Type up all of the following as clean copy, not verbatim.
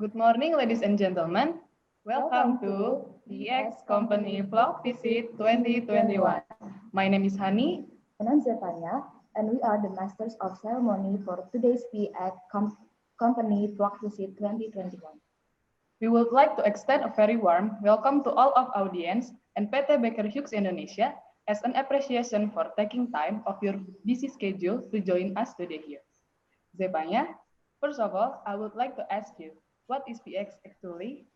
Good morning, ladies and gentlemen. Welcome to BX Company Vlog Visit 2021. My name is Hani. And I'm Zefania, and we are the masters of ceremony for today's BX Company Vlog Visit 2021. We would like to extend a very warm welcome to all of audience and PT Baker Hughes Indonesia as an appreciation for taking time of your busy schedule to join us today here. Zefania, first of all, I would like to ask you, what is PX actually?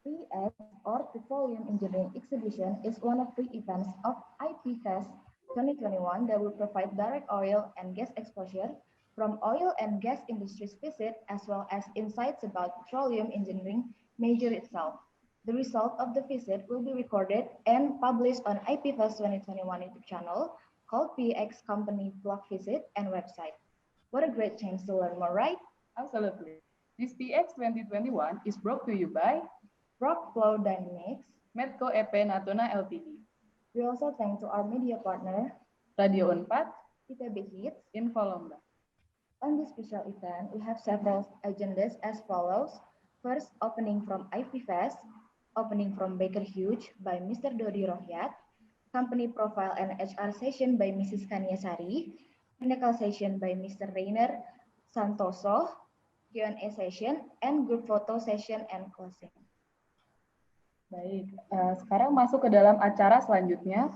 PX, or Petroleum Engineering Exhibition, is one of three events of IP Fest 2021 that will provide direct oil and gas exposure from oil and gas industries visit, as well as insights about petroleum engineering major itself. The result of the visit will be recorded and published on IP Fest 2021 YouTube channel called PX Company Blog Visit and website. What a great chance to learn more, right? Absolutely. This PX 2021 is brought to you by Rock Flow Dynamics, Medco EP Natuna Ltd. We also thank to our media partner, Radio Unpad, ITB Hits, Info Lomba. On this special event, we have several agendas as follows. First, opening from IP Fest, opening from Baker Hughes by Mr. Dodi Rohyat, company profile and HR session by Mrs. Kania Sari, technical session by Mr. Rainer Santoso, Q&A session, and group photo session and closing. Baik, sekarang masuk ke dalam acara selanjutnya.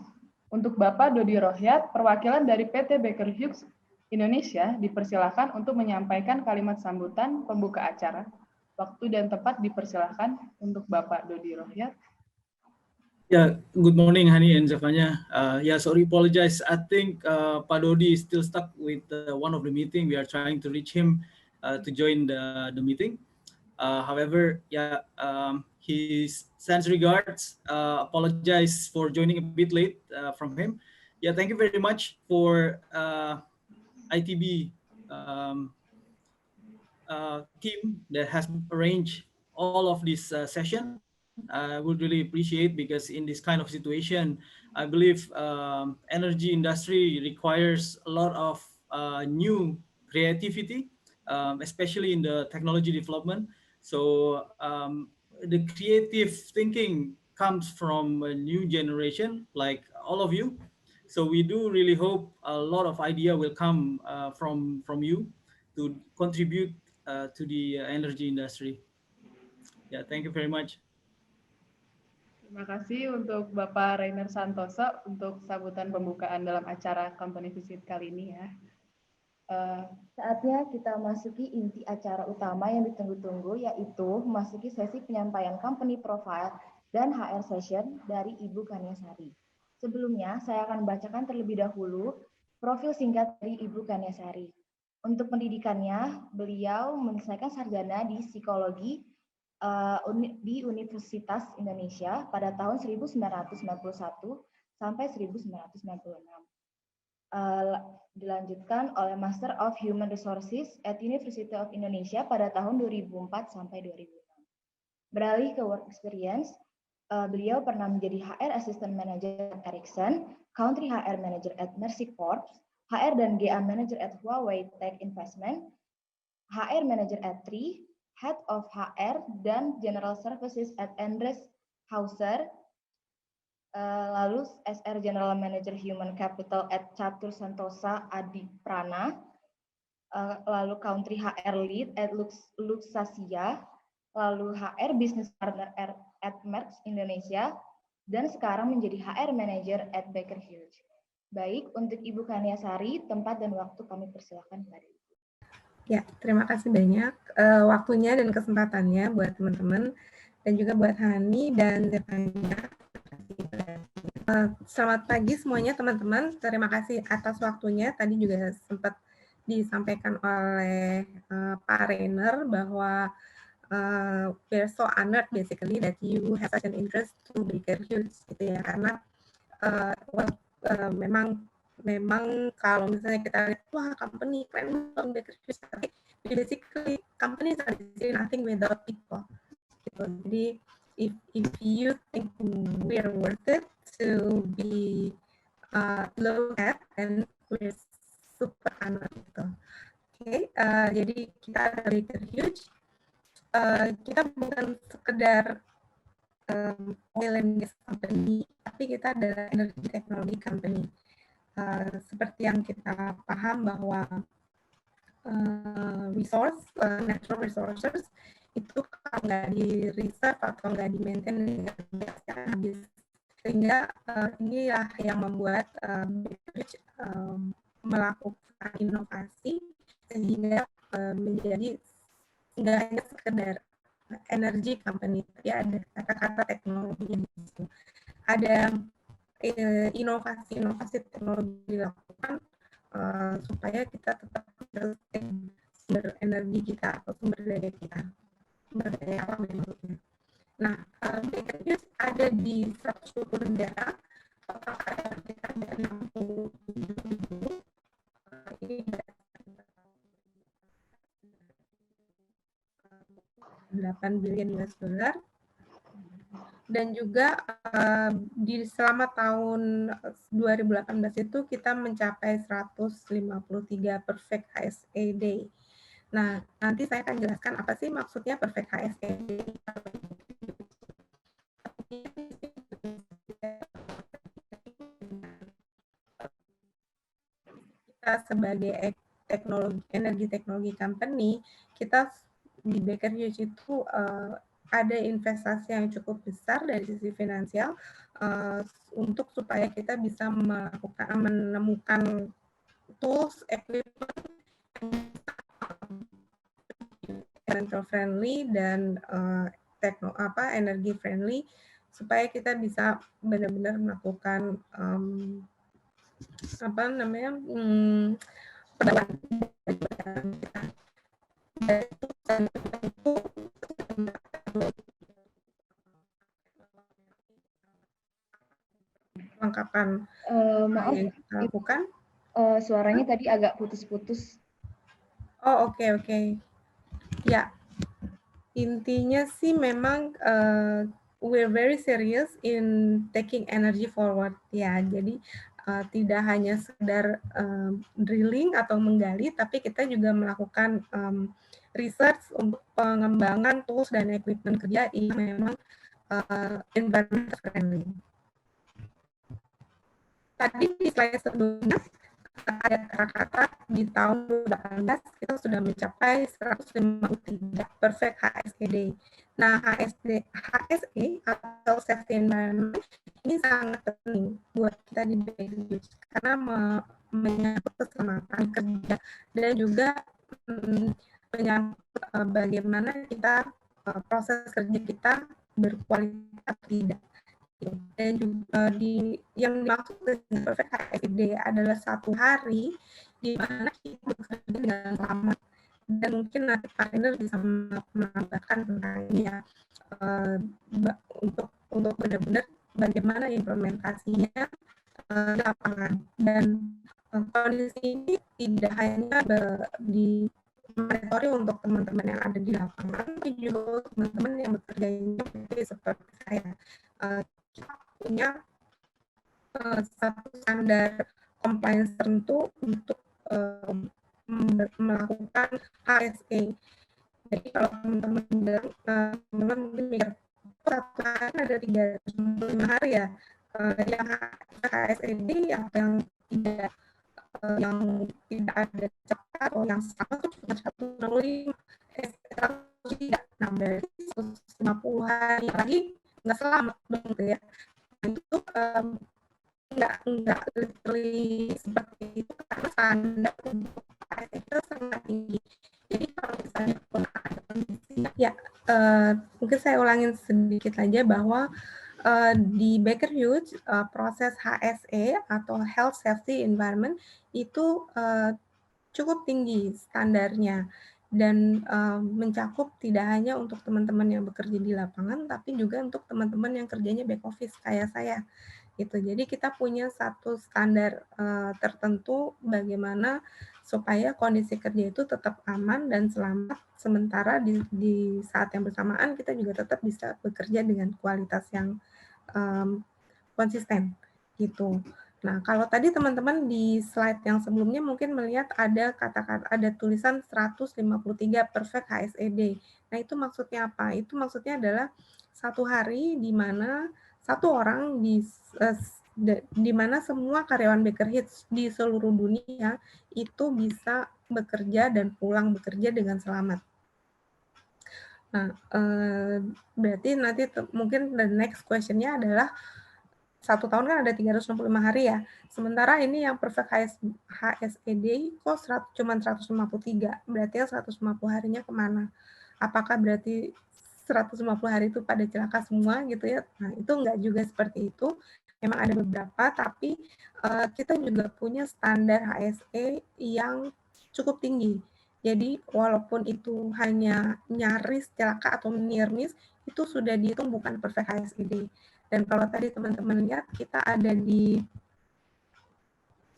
Untuk Bapak Dodi Rohyat, perwakilan dari PT Baker Hughes Indonesia dipersilakan untuk menyampaikan kalimat sambutan pembuka acara. Waktu dan tempat dipersilakan untuk Bapak Dodi Rohyat. Yeah, good morning, Hani and Zefania. Sorry, apologize. I think Pak Dodi is still stuck with one of the meeting. We are trying to reach him to join the meeting. However, he sends regards. Apologize for joining a bit late from him. Yeah, thank you very much for ITB team that has arranged all of this session. I would really appreciate, because in this kind of situation, I believe energy industry requires a lot of new creativity, especially in the technology development. So the creative thinking comes from a new generation like all of you. So we do really hope a lot of idea will come from you to contribute to the energy industry. Yeah, thank you very much. Terima kasih untuk Bapak Rainer Santoso untuk sambutan pembukaan dalam acara Company Visit kali ini ya. Saatnya kita masuki inti acara utama yang ditunggu-tunggu, yaitu memasuki sesi penyampaian company profile dan HR session dari Ibu Kania Sari. Sebelumnya, saya akan bacakan terlebih dahulu profil singkat dari Ibu Kania Sari. Untuk pendidikannya, beliau menyelesaikan sarjana di psikologi di Universitas Indonesia pada tahun 1991 sampai 1996. Dilanjutkan oleh Master of Human Resources at University of Indonesia pada tahun 2004 sampai 2006. Beralih ke work experience, beliau pernah menjadi HR Assistant Manager at Ericsson, Country HR Manager at Mercy Corp, HR dan GA Manager at Huawei Tech Investment, HR Manager at Tri, Head of HR dan General Services at Andres Hauser, lalu SR General Manager Human Capital at Catur Santosa Adi Prana, lalu Country HR Lead at Luxasia, lalu HR Business Partner at Merck Indonesia, dan sekarang menjadi HR Manager at Baker Hughes. Baik, untuk Ibu Kania Sari, tempat dan waktu kami persilakan kepada Ibu. Ya, terima kasih banyak waktunya dan kesempatannya buat teman-teman dan juga buat Hani dan Zefania. Selamat pagi semuanya teman-teman. Terima kasih atas waktunya. Tadi juga sempat disampaikan oleh Pak Rainer bahwa we're so honored basically that you have such an interest to Baker Hughes gitu ya, karena memang kalau misalnya kita lihat, wah company keren banget Baker Hughes, tapi basically company is nothing without people. Gitu. Jadi if you think we are worth it to be looked at, and we're super honored gitu. Okay, jadi kita ada Baker Hughes. kita bukan sekedar oil and gas company, tapi kita adalah energy technology company. Seperti yang kita paham bahwa natural resources itu kalau nggak di reserve atau nggak di maintain habis, sehingga inilah yang membuat melakukan inovasi sehingga menjadi nggak hanya sekedar energy company, tapi ada kata-kata teknologi di situ. Ada inovasi teknologi dilakukan supaya kita tetap sustain sumber energi kita atau sumber daya kita, sumber daya alam maksudnya. Nah, Baker ada di 120 negara, kita ada 67 ini 8 billion US dollar, dan juga di selama tahun 2018 itu kita mencapai 153 perfect HSE day. Nah, nanti saya akan jelaskan apa sih maksudnya perfect HSE day. Kita sebagai energi teknologi company, kita di Baker Hughes itu ada investasi yang cukup besar dari sisi finansial untuk supaya kita bisa menemukan tools, equipment environmental friendly dan energi friendly supaya kita bisa benar-benar melakukan kelengkapan maaf, yang kita lakukan. Suaranya tadi agak putus-putus. Oh, oke. Ya, intinya sih memang we're very serious in taking energy forward. Ya, jadi tidak hanya sekedar drilling atau menggali, tapi kita juga melakukan research untuk pengembangan tools dan equipment kerja yang memang environmental friendly. Tadi di slide sebelumnya ada kata-kata di tahun 2018 kita sudah mencapai 153 perfect HSE day. Nah, HSE atau safety environment ini sangat penting buat kita di Baker Hughes karena menyangkut keselamatan kerja dan juga menyangkut bagaimana kita proses kerja kita berkualitas tidak. Dan juga yang dimaksud dengan perfect HSE day adalah satu hari di mana kita bekerja dengan selamat, dan mungkin nanti partner bisa menambahkan tentangnya untuk benar-benar bagaimana implementasinya di lapangan. Dan kondisi ini tidak hanya di mandatory untuk teman-teman yang ada di lapangan, tapi juga teman-teman yang bekerja seperti saya. Kita punya satu standar compliance tertentu untuk melakukan HSE. Jadi kalau teman-teman bilang, mungkin mikir, satu hari ada 365 hari ya, yang HSE yang tidak ada cepat atau yang sama itu cuma 165, tidak nambah 150 hari lagi nggak selamat dong gitu ya. Itu nggak literally seperti itu karena standar untuk HSE itu sangat tinggi. Jadi kalau misalnya ada kondisi, ya mungkin saya ulangin sedikit aja bahwa di Baker Hughes proses HSE atau Health Safety Environment itu cukup tinggi standarnya dan mencakup tidak hanya untuk teman-teman yang bekerja di lapangan, tapi juga untuk teman-teman yang kerjanya back office kayak saya. Gitu. Jadi kita punya satu standar tertentu bagaimana supaya kondisi kerja itu tetap aman dan selamat, sementara di saat yang bersamaan kita juga tetap bisa bekerja dengan kualitas yang konsisten gitu. Nah, kalau tadi teman-teman di slide yang sebelumnya mungkin melihat ada kata-kata, ada tulisan 153 perfect HSED. Nah, itu maksudnya apa? Itu maksudnya adalah satu hari di mana satu orang di mana semua karyawan Baker Hughes di seluruh dunia itu bisa bekerja dan pulang bekerja dengan selamat. Nah, berarti nanti mungkin the next question-nya adalah 1 tahun kan ada 365 hari ya. Sementara ini yang perfect HSED kok cuma 153. Berarti yang 150 harinya kemana? Apakah berarti 150 hari itu pada celaka semua gitu ya? Nah, itu enggak juga seperti itu. Memang ada beberapa, tapi kita juga punya standar HSE yang cukup tinggi. Jadi walaupun itu hanya nyaris celaka atau near miss, itu sudah dihitung bukan perfect HSED. Dan kalau tadi teman-teman lihat, kita ada di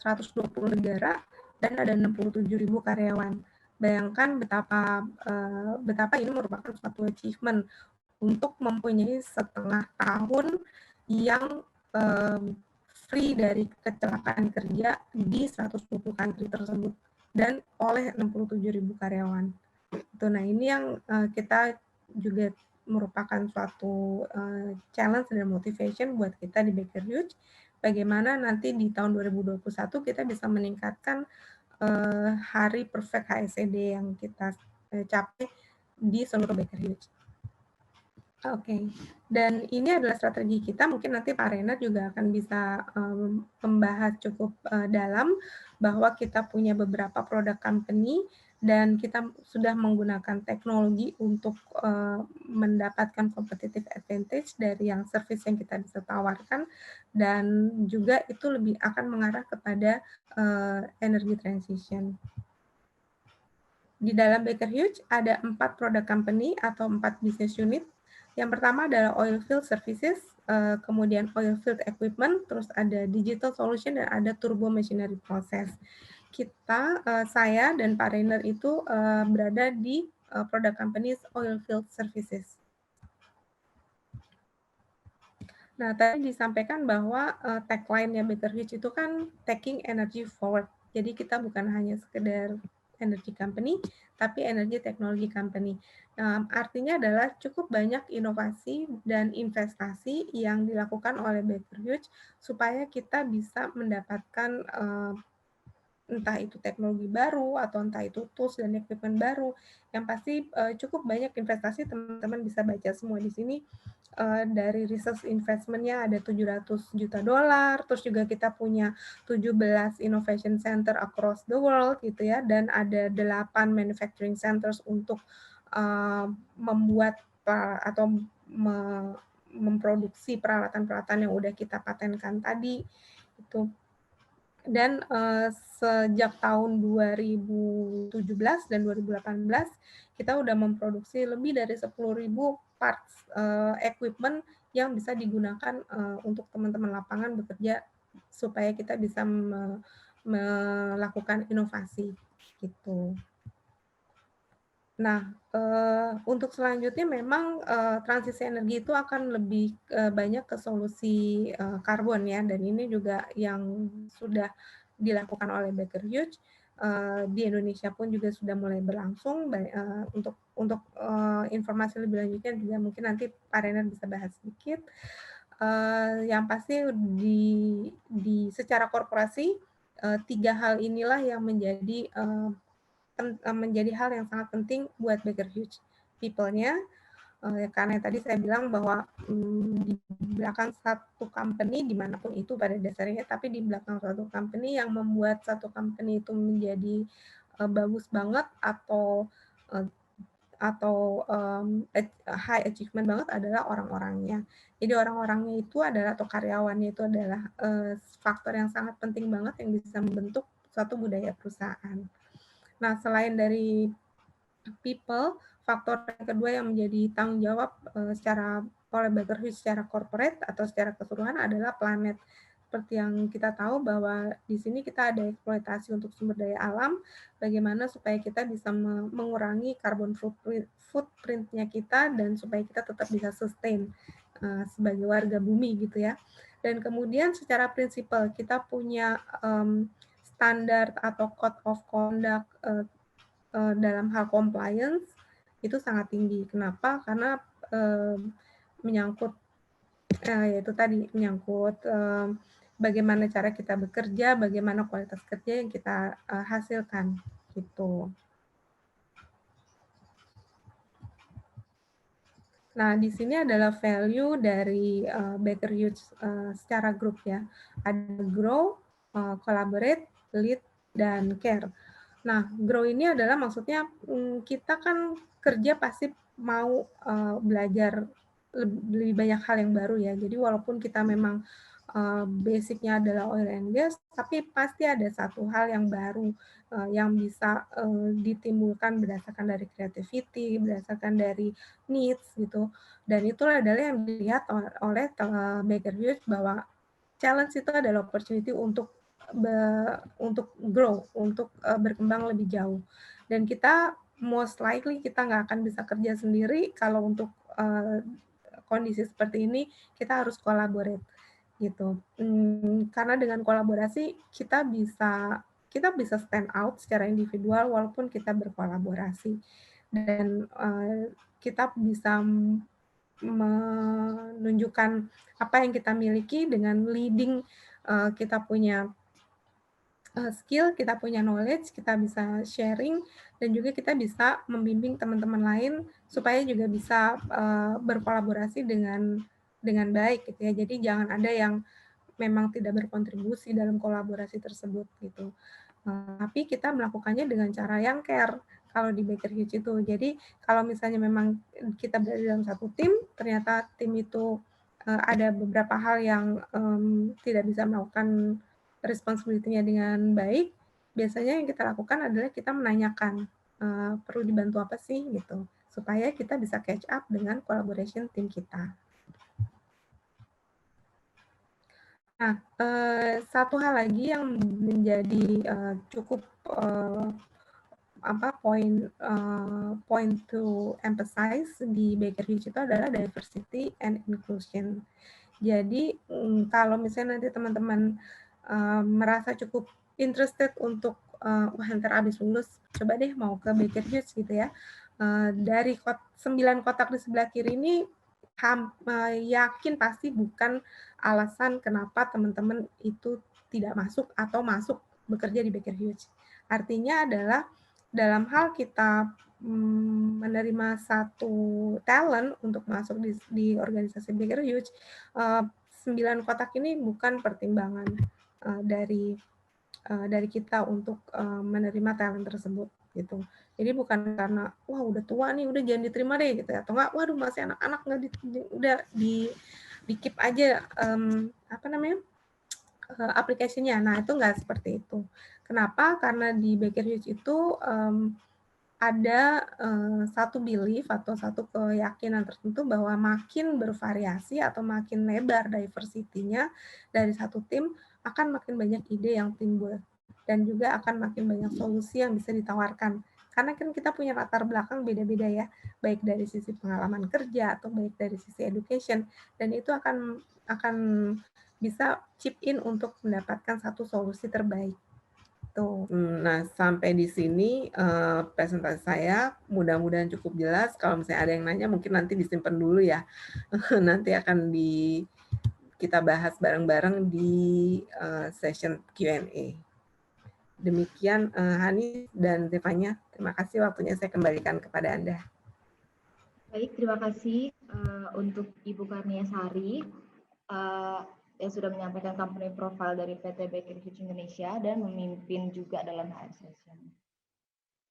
120 negara dan ada 67.000 karyawan. Bayangkan betapa ini merupakan suatu achievement untuk mempunyai setengah tahun yang free dari kecelakaan kerja di 120 country tersebut dan oleh 67.000 karyawan. Nah, ini yang kita juga merupakan suatu challenge dan motivation buat kita di Baker Hughes. Bagaimana nanti di tahun 2021 kita bisa meningkatkan hari perfect HSED yang kita capai di seluruh Baker Hughes. Oke, dan ini adalah strategi kita. Mungkin nanti Pak Renat juga akan bisa membahas cukup dalam bahwa kita punya beberapa produk company dan kita sudah menggunakan teknologi untuk mendapatkan competitive advantage dari yang service yang kita bisa tawarkan, dan juga itu lebih akan mengarah kepada energy transition. Di dalam Baker Hughes ada 4 produk company atau 4 business unit. Yang pertama adalah oil field services, kemudian oil field equipment, terus ada digital solution, dan ada turbo machinery process. Kita, saya dan Pak Rainer itu berada di product companies oil field services. Nah, tadi disampaikan bahwa tagline-nya Baker Hughes itu kan taking energy forward. Jadi kita bukan hanya sekedar energy company, tapi energy technology company. Artinya adalah cukup banyak inovasi dan investasi yang dilakukan oleh Baker Hughes supaya kita bisa mendapatkan entah itu teknologi baru atau entah itu tools dan equipment baru. Yang pasti cukup banyak investasi, teman-teman bisa baca semua di sini. Dari research investment-nya ada $700 juta, terus juga kita punya 17 innovation center across the world gitu ya, dan ada 8 manufacturing centers untuk membuat atau memproduksi peralatan-peralatan yang udah kita patenkan tadi itu. Dan sejak tahun 2017 dan 2018 kita udah memproduksi lebih dari 10.000 parts equipment yang bisa digunakan untuk teman-teman lapangan bekerja supaya kita bisa melakukan inovasi gitu. Nah, untuk selanjutnya memang transisi energi itu akan lebih banyak ke solusi karbon ya, dan ini juga yang sudah dilakukan oleh Baker Hughes. Di Indonesia pun juga sudah mulai berlangsung. Untuk informasi lebih lanjutnya juga mungkin nanti Pak Renat bisa bahas sedikit. Yang pasti di secara korporasi 3 hal inilah yang menjadi hal yang sangat penting buat Baker Hughes. People-nya, karena tadi saya bilang bahwa di belakang satu company, dimanapun itu pada dasarnya, tapi di belakang satu company yang membuat satu company itu menjadi bagus banget atau high achievement banget adalah orang-orangnya. Jadi orang-orangnya itu adalah, atau karyawannya itu adalah faktor yang sangat penting banget yang bisa membentuk suatu budaya perusahaan. Nah, selain dari people, faktor yang kedua yang menjadi tanggung jawab secara oleh Baker Hughes secara corporate atau secara keseluruhan adalah planet. Seperti yang kita tahu bahwa di sini kita ada eksploitasi untuk sumber daya alam, bagaimana supaya kita bisa mengurangi carbon footprint-nya kita dan supaya kita tetap bisa sustain sebagai warga bumi gitu ya. Dan kemudian secara prinsipal kita punya standar atau code of conduct dalam hal compliance itu sangat tinggi. Kenapa? Karena menyangkut yaitu tadi menyangkut bagaimana cara kita bekerja, bagaimana kualitas kerja yang kita hasilkan gitu. Nah, di sini adalah value dari Baker Hughes secara grup ya. Ada grow, collaborate, lead, dan care. Nah, grow ini adalah maksudnya kita kan kerja pasti mau belajar lebih banyak hal yang baru ya. Jadi walaupun kita memang basicnya adalah oil and gas, tapi pasti ada satu hal yang baru yang bisa ditimbulkan berdasarkan dari creativity, berdasarkan dari needs gitu. Dan itulah adalah yang dilihat oleh Baker Hughes bahwa challenge itu adalah opportunity untuk grow, untuk berkembang lebih jauh. Dan kita most likely kita nggak akan bisa kerja sendiri kalau untuk kondisi seperti ini kita harus collaborate gitu. Karena dengan kolaborasi kita bisa stand out secara individual walaupun kita berkolaborasi, dan kita bisa menunjukkan apa yang kita miliki dengan leading, kita punya skill, kita punya knowledge, kita bisa sharing, dan juga kita bisa membimbing teman-teman lain supaya juga bisa berkolaborasi dengan baik gitu ya. Jadi jangan ada yang memang tidak berkontribusi dalam kolaborasi tersebut gitu. Tapi kita melakukannya dengan cara yang care kalau di Baker Hughes itu. Jadi kalau misalnya memang kita berada dalam satu tim, ternyata tim itu ada beberapa hal yang tidak bisa melakukan responsibility-nya dengan baik, biasanya yang kita lakukan adalah kita menanyakan perlu dibantu apa sih gitu, supaya kita bisa catch up dengan collaboration tim kita. Nah, satu hal lagi yang menjadi cukup point to emphasize di Baker Hughes itu adalah diversity and inclusion. Jadi kalau misalnya nanti teman-teman merasa cukup interested untuk wah ntar abis lulus coba deh mau ke Baker Hughes gitu ya, dari 9 kotak di sebelah kiri ini yakin pasti bukan alasan kenapa teman-teman itu tidak masuk atau masuk bekerja di Baker Hughes. Artinya adalah dalam hal kita menerima satu talent untuk masuk di organisasi Baker Hughes, 9 kotak ini bukan pertimbangan dari kita untuk menerima talent tersebut gitu. Jadi bukan karena wah udah tua nih udah jangan diterima deh gitu, atau enggak waduh masih anak-anak nggak udah di keep aja aplikasinya. Nah itu nggak seperti itu. Kenapa? Karena di Baker Hughes itu ada satu belief atau satu keyakinan tertentu bahwa makin bervariasi atau makin lebar diversity-nya dari satu tim, akan makin banyak ide yang timbul, dan juga akan makin banyak solusi yang bisa ditawarkan. Karena kan kita punya latar belakang beda-beda ya, baik dari sisi pengalaman kerja atau baik dari sisi education, dan itu akan bisa chip in untuk mendapatkan satu solusi terbaik. Nah, sampai di sini presentasi saya mudah-mudahan cukup jelas. Kalau misalnya ada yang nanya mungkin nanti disimpan dulu ya. Nanti akan kita bahas bareng-bareng di session Q&A. Demikian Hani dan Zevanya, terima kasih waktunya saya kembalikan kepada Anda. Baik, terima kasih untuk Ibu Karnia Sari yang sudah menyampaikan company profile dari PT Baker Hughes Indonesia dan memimpin juga dalam HR session.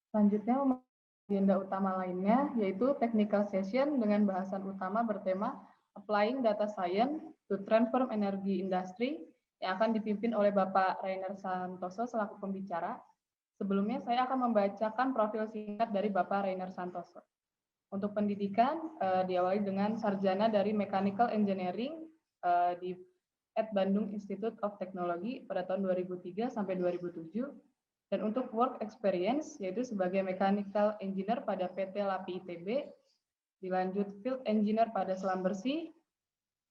Selanjutnya, agenda utama lainnya yaitu technical session dengan bahasan utama bertema Applying Data Science to Transform Energy Industry yang akan dipimpin oleh Bapak Rainer Santoso selaku pembicara. Sebelumnya saya akan membacakan profil singkat dari Bapak Rainer Santoso. Untuk pendidikan diawali dengan sarjana dari Mechanical Engineering di Bandung Institute of Technology pada tahun 2003 sampai 2007. Dan untuk work experience yaitu sebagai Mechanical Engineer pada PT LAPI ITB, dilanjut Field Engineer pada Selam Bersih,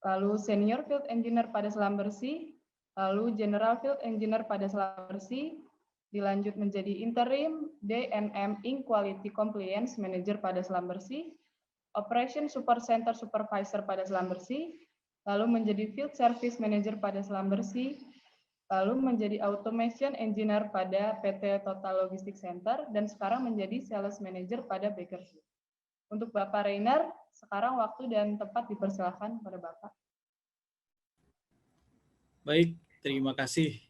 lalu Senior Field Engineer pada selam bersih, lalu General Field Engineer pada selam bersih, dilanjut menjadi Interim D&M Ink Quality Compliance Manager pada selam bersih, Operation Super Center Supervisor pada selam bersih, lalu menjadi Field Service Manager pada selam bersih, lalu menjadi Automation Engineer pada PT Total Logistics Center, dan sekarang menjadi Sales Manager pada Baker Hughes. Untuk Bapak Rainer, sekarang waktu dan tempat dipersilakan pada Bapak. Baik, terima kasih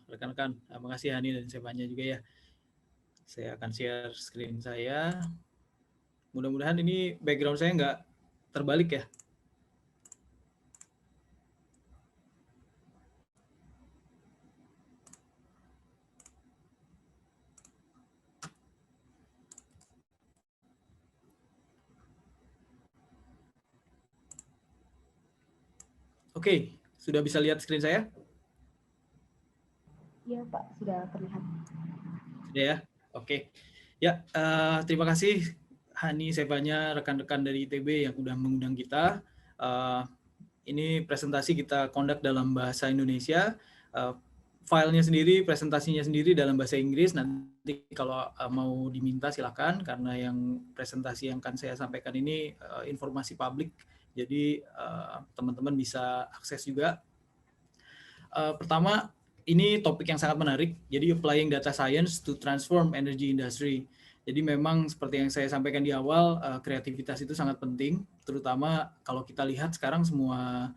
rekan-rekan. Terima kasih Hani dan Sevanya juga ya. Saya akan share screen saya. Mudah-mudahan ini background saya nggak terbalik ya. Oke, sudah bisa lihat screen saya? Iya Pak, sudah terlihat. Sudah ya? Oke. Ya, terima kasih Hani, Sevanya, rekan-rekan dari ITB yang udah mengundang kita. Ini presentasi kita conduct dalam bahasa Indonesia. Filenya sendiri, presentasinya sendiri dalam bahasa Inggris. Nanti kalau mau diminta silakan, karena yang presentasi yang akan saya sampaikan ini informasi publik. Jadi teman-teman bisa akses juga. Pertama, ini topik yang sangat menarik. Jadi applying data science to transform energy industry. Jadi memang seperti yang saya sampaikan di awal, kreativitas itu sangat penting. Terutama kalau kita lihat sekarang semua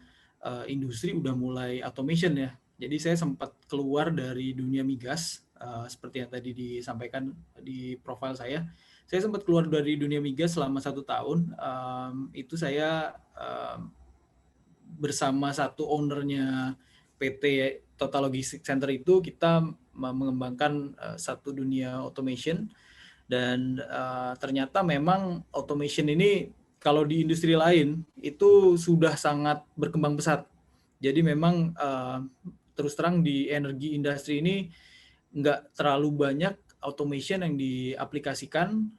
industri udah mulai automation ya. Jadi saya sempat keluar dari dunia migas, seperti yang tadi disampaikan di profil saya. Saya sempat keluar dari dunia migas selama 1 tahun. Itu saya bersama satu ownernya PT Total Logistics Center itu, kita mengembangkan satu dunia automation. Dan ternyata memang automation ini kalau di industri lain itu sudah sangat berkembang pesat. Jadi memang terus terang di energi industri ini nggak terlalu banyak automation yang diaplikasikan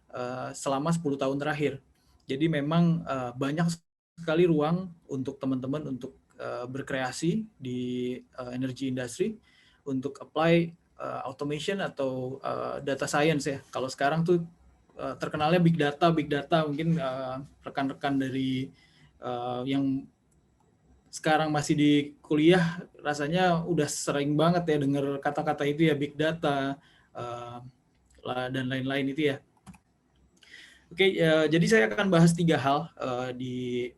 selama 10 tahun terakhir. Jadi memang banyak sekali ruang untuk teman-teman untuk berkreasi di energy industry, untuk apply automation atau data science ya. Kalau sekarang tuh terkenalnya big data mungkin rekan-rekan dari yang sekarang masih di kuliah rasanya udah sering banget ya dengar kata-kata itu ya, big data dan lain-lain itu ya. Oke, jadi saya akan bahas 3 hal di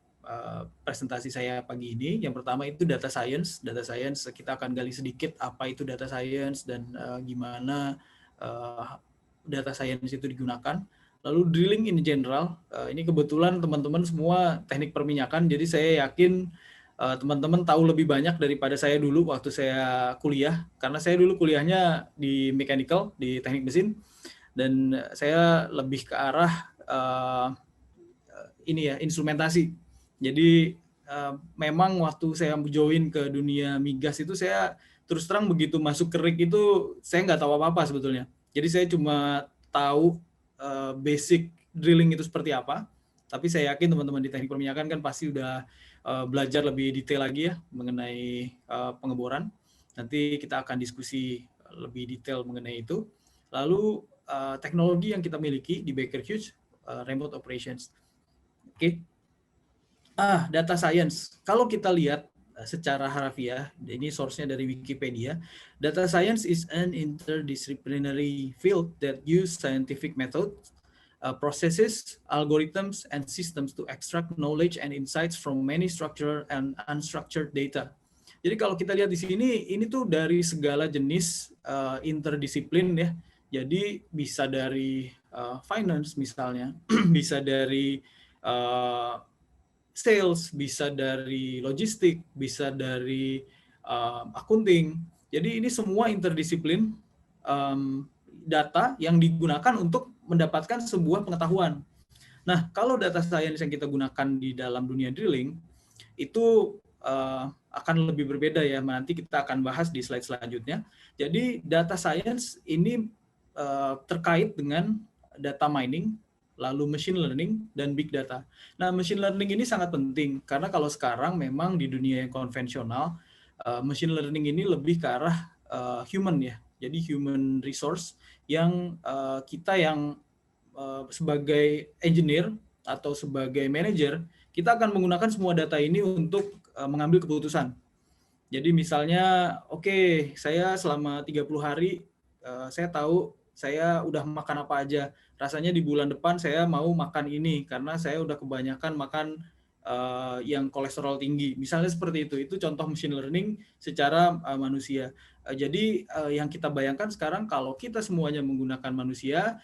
presentasi saya pagi ini. Yang pertama itu data science. Data science kita akan gali sedikit apa itu data science dan gimana data science itu digunakan. Lalu drilling in general. Ini kebetulan teman-teman semua teknik perminyakan, jadi saya yakin teman-teman tahu lebih banyak daripada saya dulu waktu saya kuliah. Karena saya dulu kuliahnya di mechanical, di teknik mesin, dan saya lebih ke arah ini ya, instrumentasi. Jadi memang waktu saya join ke dunia migas itu, saya terus terang begitu masuk ke rig itu saya nggak tahu apa-apa sebetulnya. Jadi saya cuma tahu basic drilling itu seperti apa. Tapi saya yakin teman-teman di teknik perminyakan kan pasti udah belajar lebih detail lagi ya mengenai pengeboran. Nanti kita akan diskusi lebih detail mengenai itu. Lalu teknologi yang kita miliki di Baker Hughes, remote operations. Oke. Data science. Kalau kita lihat secara harfiah, ini source-nya dari Wikipedia, data science is an interdisciplinary field that use scientific methods, processes, algorithms, and systems to extract knowledge and insights from many structured and unstructured data. Jadi kalau kita lihat di sini, ini tuh dari segala jenis interdisiplin ya. Jadi bisa dari finance misalnya, bisa dari sales, bisa dari logistik, bisa dari accounting. Jadi ini semua interdisiplin data yang digunakan untuk mendapatkan sebuah pengetahuan. Nah, kalau data science yang kita gunakan di dalam dunia drilling, itu akan lebih berbeda ya. Nanti kita akan bahas di slide selanjutnya. Jadi data science ini terkait dengan data mining, lalu machine learning, dan big data. Nah, machine learning ini sangat penting, karena kalau sekarang memang di dunia yang konvensional, machine learning ini lebih ke arah human ya, jadi human resource yang kita yang sebagai engineer atau sebagai manager, kita akan menggunakan semua data ini untuk mengambil keputusan. Jadi misalnya, oke, saya selama 30 hari, saya tahu saya udah makan apa aja. Rasanya di bulan depan saya mau makan ini, karena saya udah kebanyakan makan yang kolesterol tinggi. Misalnya seperti itu contoh machine learning secara manusia. Jadi yang kita bayangkan sekarang kalau kita semuanya menggunakan manusia,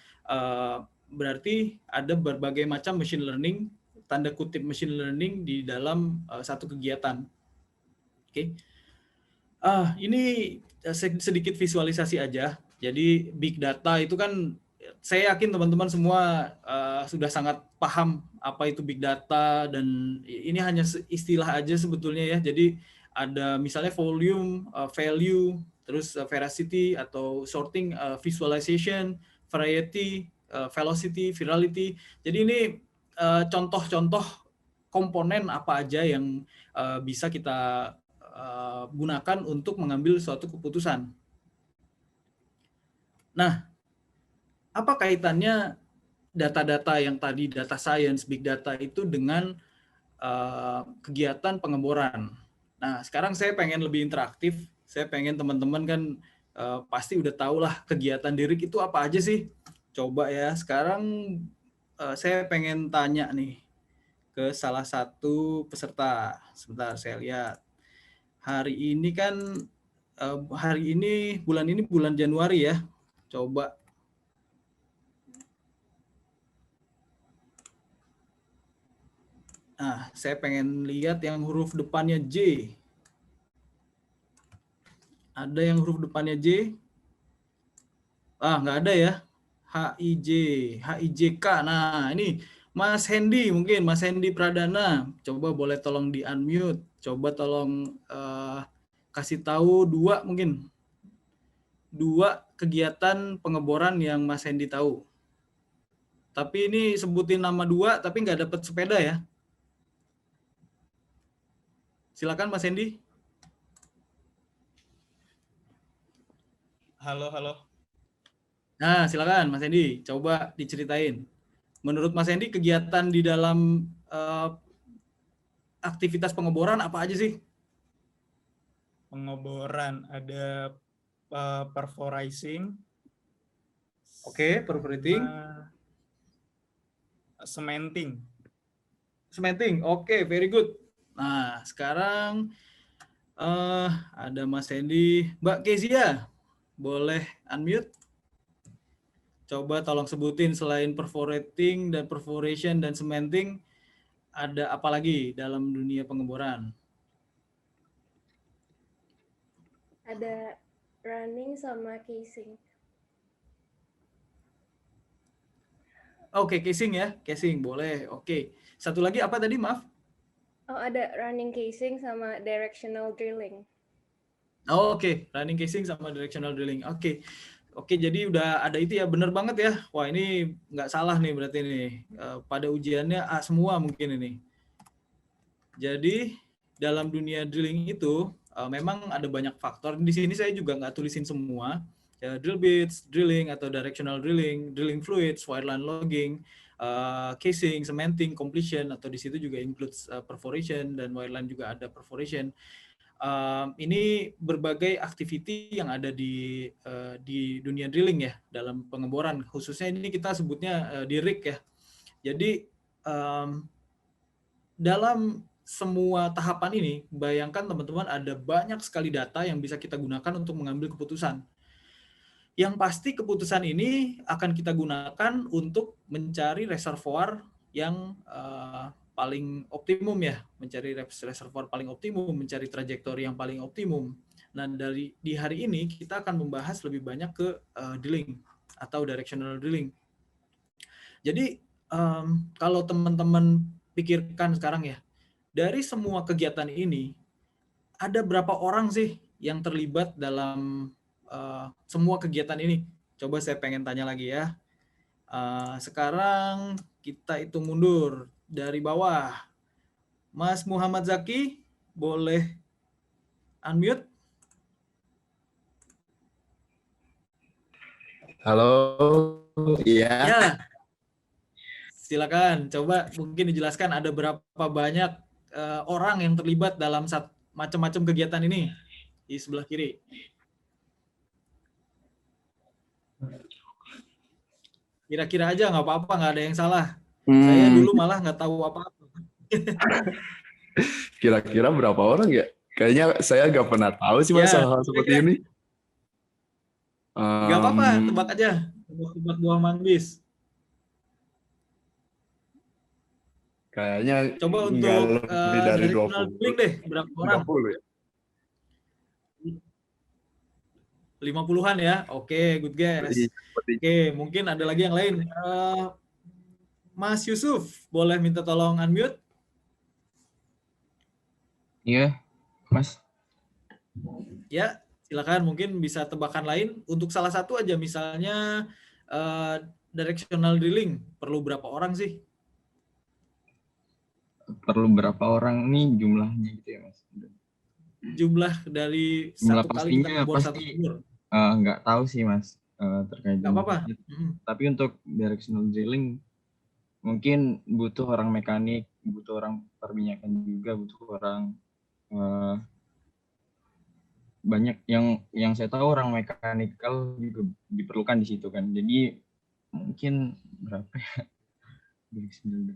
berarti ada berbagai macam machine learning, tanda kutip machine learning di dalam satu kegiatan. Oke. Ini sedikit visualisasi aja. Jadi big data itu kan saya yakin teman-teman semua sudah sangat paham apa itu big data, dan ini hanya istilah aja sebetulnya ya. Jadi ada misalnya volume, value, terus veracity atau sorting, visualization, variety, velocity, virality. Jadi ini contoh-contoh komponen apa aja yang bisa kita gunakan untuk mengambil suatu keputusan. Nah, apa kaitannya data-data yang tadi data science, big data itu dengan kegiatan pengeboran? Nah, sekarang saya pengen lebih interaktif. Saya pengen teman-teman kan pasti udah tahu lah kegiatan DIRIC itu apa aja sih. Coba ya, sekarang saya pengen tanya nih ke salah satu peserta. Sebentar, saya lihat. Hari ini kan bulan ini bulan Januari ya. Coba. Nah, saya pengen lihat yang huruf depannya J. Ada yang huruf depannya J? Nggak ada ya. HIJ, HIJK. Nah, ini Mas Hendy mungkin, Mas Hendy Pradana. Coba boleh tolong di unmute. Coba tolong kasih tahu mungkin. 2 kegiatan pengeboran yang Mas Hendy tahu. Tapi ini sebutin nama 2, tapi nggak dapat sepeda ya. Silakan Mas Hendy. Halo. Nah, silakan Mas Hendy, coba diceritain. Menurut Mas Hendy, kegiatan di dalam aktivitas pengeboran apa aja sih? Pengeboran ada perforating. Oke, perforating. Cementing. Cementing, oke, very good. Nah, sekarang ada Mas Hendy. Mbak Kezia, boleh unmute? Coba tolong sebutin selain perforating dan perforation dan cementing, ada apa lagi dalam dunia pengeboran? Ada running sama casing. Oke, casing ya, casing boleh. Oke, satu lagi apa tadi, maaf? Oh, ada running casing sama directional drilling. Oke, running casing sama directional drilling. Oke, jadi udah ada itu ya, bener banget ya. Wah, ini nggak salah nih berarti nih. Pada ujiannya A semua mungkin ini. Jadi dalam dunia drilling itu memang ada banyak faktor. Di sini saya juga nggak tulisin semua. Drill bits, drilling atau directional drilling, drilling fluids, wireline logging, casing, cementing, completion, atau di situ juga includes perforation, dan wireline juga ada perforation. Ini berbagai activity yang ada di dunia drilling ya, dalam pengeboran. Khususnya ini kita sebutnya di rig ya. Jadi dalam semua tahapan ini, bayangkan teman-teman ada banyak sekali data yang bisa kita gunakan untuk mengambil keputusan. Yang pasti keputusan ini akan kita gunakan untuk mencari reservoir yang paling optimum ya, mencari reservoir paling optimum, mencari trajektori yang paling optimum. Nah, di hari ini kita akan membahas lebih banyak ke drilling atau directional drilling. Jadi kalau teman-teman pikirkan sekarang ya, dari semua kegiatan ini ada berapa orang sih yang terlibat dalam semua kegiatan ini? Coba saya pengen tanya lagi ya. Sekarang kita hitung mundur dari bawah. Mas Muhammad Zaki, boleh unmute? Halo, iya. Ya, silakan. Coba mungkin dijelaskan ada berapa banyak orang yang terlibat dalam macam-macam kegiatan ini di sebelah kiri. Kira-kira aja, nggak apa-apa, nggak ada yang salah. Saya dulu malah nggak tahu apa-apa. Kira-kira berapa orang ya? Kayaknya saya nggak pernah tahu sih Mas hal seperti ini. Nggak apa-apa, tebak aja. Tebak buah manggis. Kayaknya coba untuk lebih dari 20 deh, berapa orang? 20 ya? 50-an ya. Oke, good guess. Oke, mungkin ada lagi yang lain. Mas Yusuf, boleh minta tolong unmute? Iya, Mas. Ya, silakan. Mungkin bisa tebakan lain. Untuk salah satu aja, misalnya directional drilling, perlu berapa orang sih? Perlu berapa orang nih jumlahnya gitu ya, Mas? Jumlah dari jumlah satu kali kita ngebor satu sumur. Nggak tahu sih, Mas, terkait nggak apa-apa. Tapi untuk directional drilling mungkin butuh orang mekanik, butuh orang perminyakan juga, butuh orang banyak yang saya tahu orang mekanikal juga diperlukan di situ kan. Jadi mungkin berapa ya?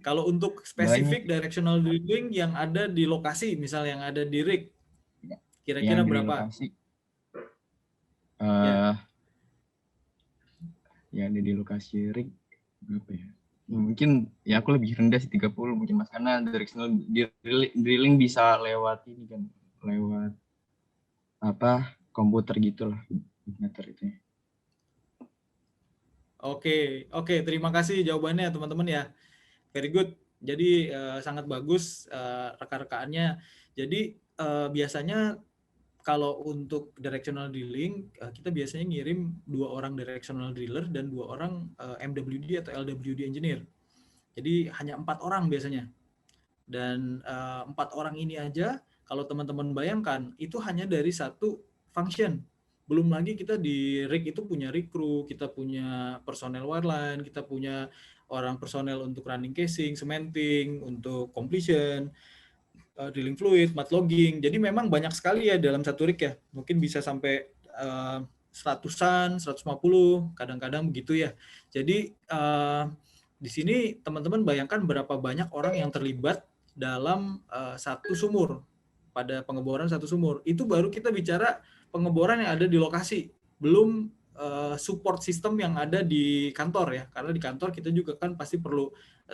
Kalau untuk spesifik directional drilling yang ada di lokasi, misal yang ada di rig, kira-kira berapa? Ya ada di lokasi rig berapa ya? Mungkin ya aku lebih rendah sih 30 mungkin Mas, karena directional drilling bisa lewat ini kan, lewat apa komputer gitulah, meter itu. Oke, terima kasih jawabannya teman-teman ya. Very good. Jadi sangat bagus rekan-rekannya. Jadi biasanya kalau untuk directional drilling kita biasanya ngirim 2 orang directional driller dan 2 orang MWD atau LWD engineer. Jadi hanya 4 orang biasanya. Dan 4 orang ini aja kalau teman-teman bayangkan itu hanya dari satu function. Belum lagi kita di rig itu punya rig crew, kita punya personel wireline, kita punya orang personel untuk running casing, cementing, untuk completion, drilling fluid, mud logging. Jadi memang banyak sekali ya dalam satu rig ya. Mungkin bisa sampai 100-an, 150, kadang-kadang begitu ya. Jadi di sini teman-teman bayangkan berapa banyak orang yang terlibat dalam satu sumur, pada pengeboran satu sumur. Itu baru kita bicara pengeboran yang ada di lokasi, belum support system yang ada di kantor ya, karena di kantor kita juga kan pasti perlu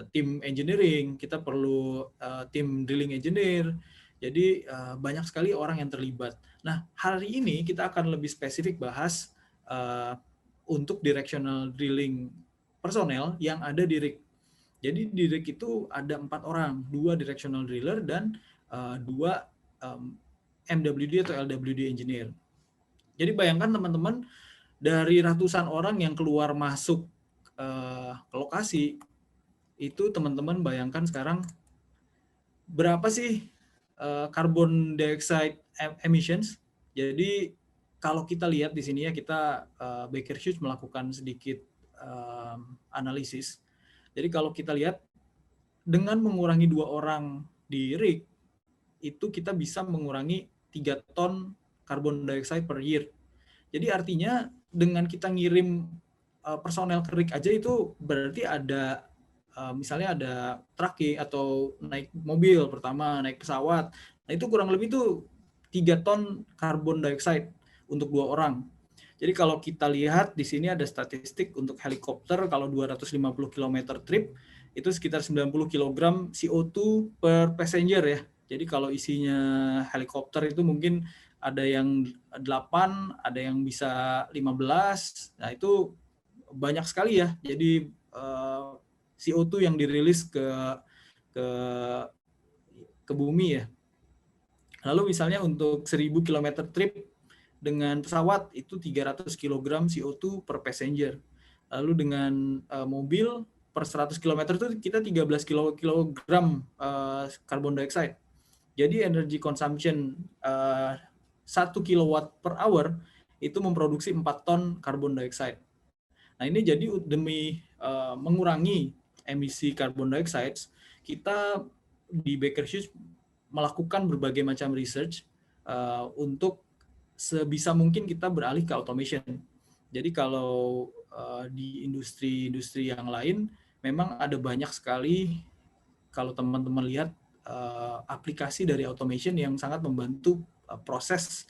tim engineering, kita perlu tim drilling engineer, jadi banyak sekali orang yang terlibat. Nah, hari ini kita akan lebih spesifik bahas untuk directional drilling personel yang ada di rig. Jadi di rig itu ada 4 orang, 2 directional driller dan 2 MWD atau LWD engineer. Jadi bayangkan teman-teman, dari ratusan orang yang keluar masuk ke lokasi, itu teman-teman bayangkan sekarang berapa sih carbon dioxide emissions. Jadi kalau kita lihat di sini ya, kita Baker Hughes melakukan sedikit analisis. Jadi kalau kita lihat dengan mengurangi 2 orang di rig, itu kita bisa mengurangi 3 ton carbon dioxide per year. Jadi artinya dengan kita ngirim personel ke rig aja itu berarti ada misalnya ada traki atau naik mobil pertama, naik pesawat. Nah itu kurang lebih tuh 3 ton carbon dioxide untuk 2 orang. Jadi kalau kita lihat di sini ada statistik untuk helikopter, kalau 250 km trip itu sekitar 90 kg CO2 per passenger ya. Jadi kalau isinya helikopter itu mungkin ada yang 8, ada yang bisa 15. Nah, itu banyak sekali ya. Jadi CO2 yang dirilis ke bumi ya. Lalu misalnya untuk 1000 km trip dengan pesawat itu 300 kg CO2 per passenger. Lalu dengan mobil per 100 km itu kita 13 kilogram carbon dioxide. Jadi energy consumption 1 kilowatt per hour itu memproduksi 4 ton carbon dioxide. Nah ini jadi demi mengurangi emisi carbon dioxide, kita di Baker Hughes melakukan berbagai macam research untuk sebisa mungkin kita beralih ke automation. Jadi kalau di industri-industri yang lain memang ada banyak sekali, kalau teman-teman lihat aplikasi dari automation yang sangat membantu proses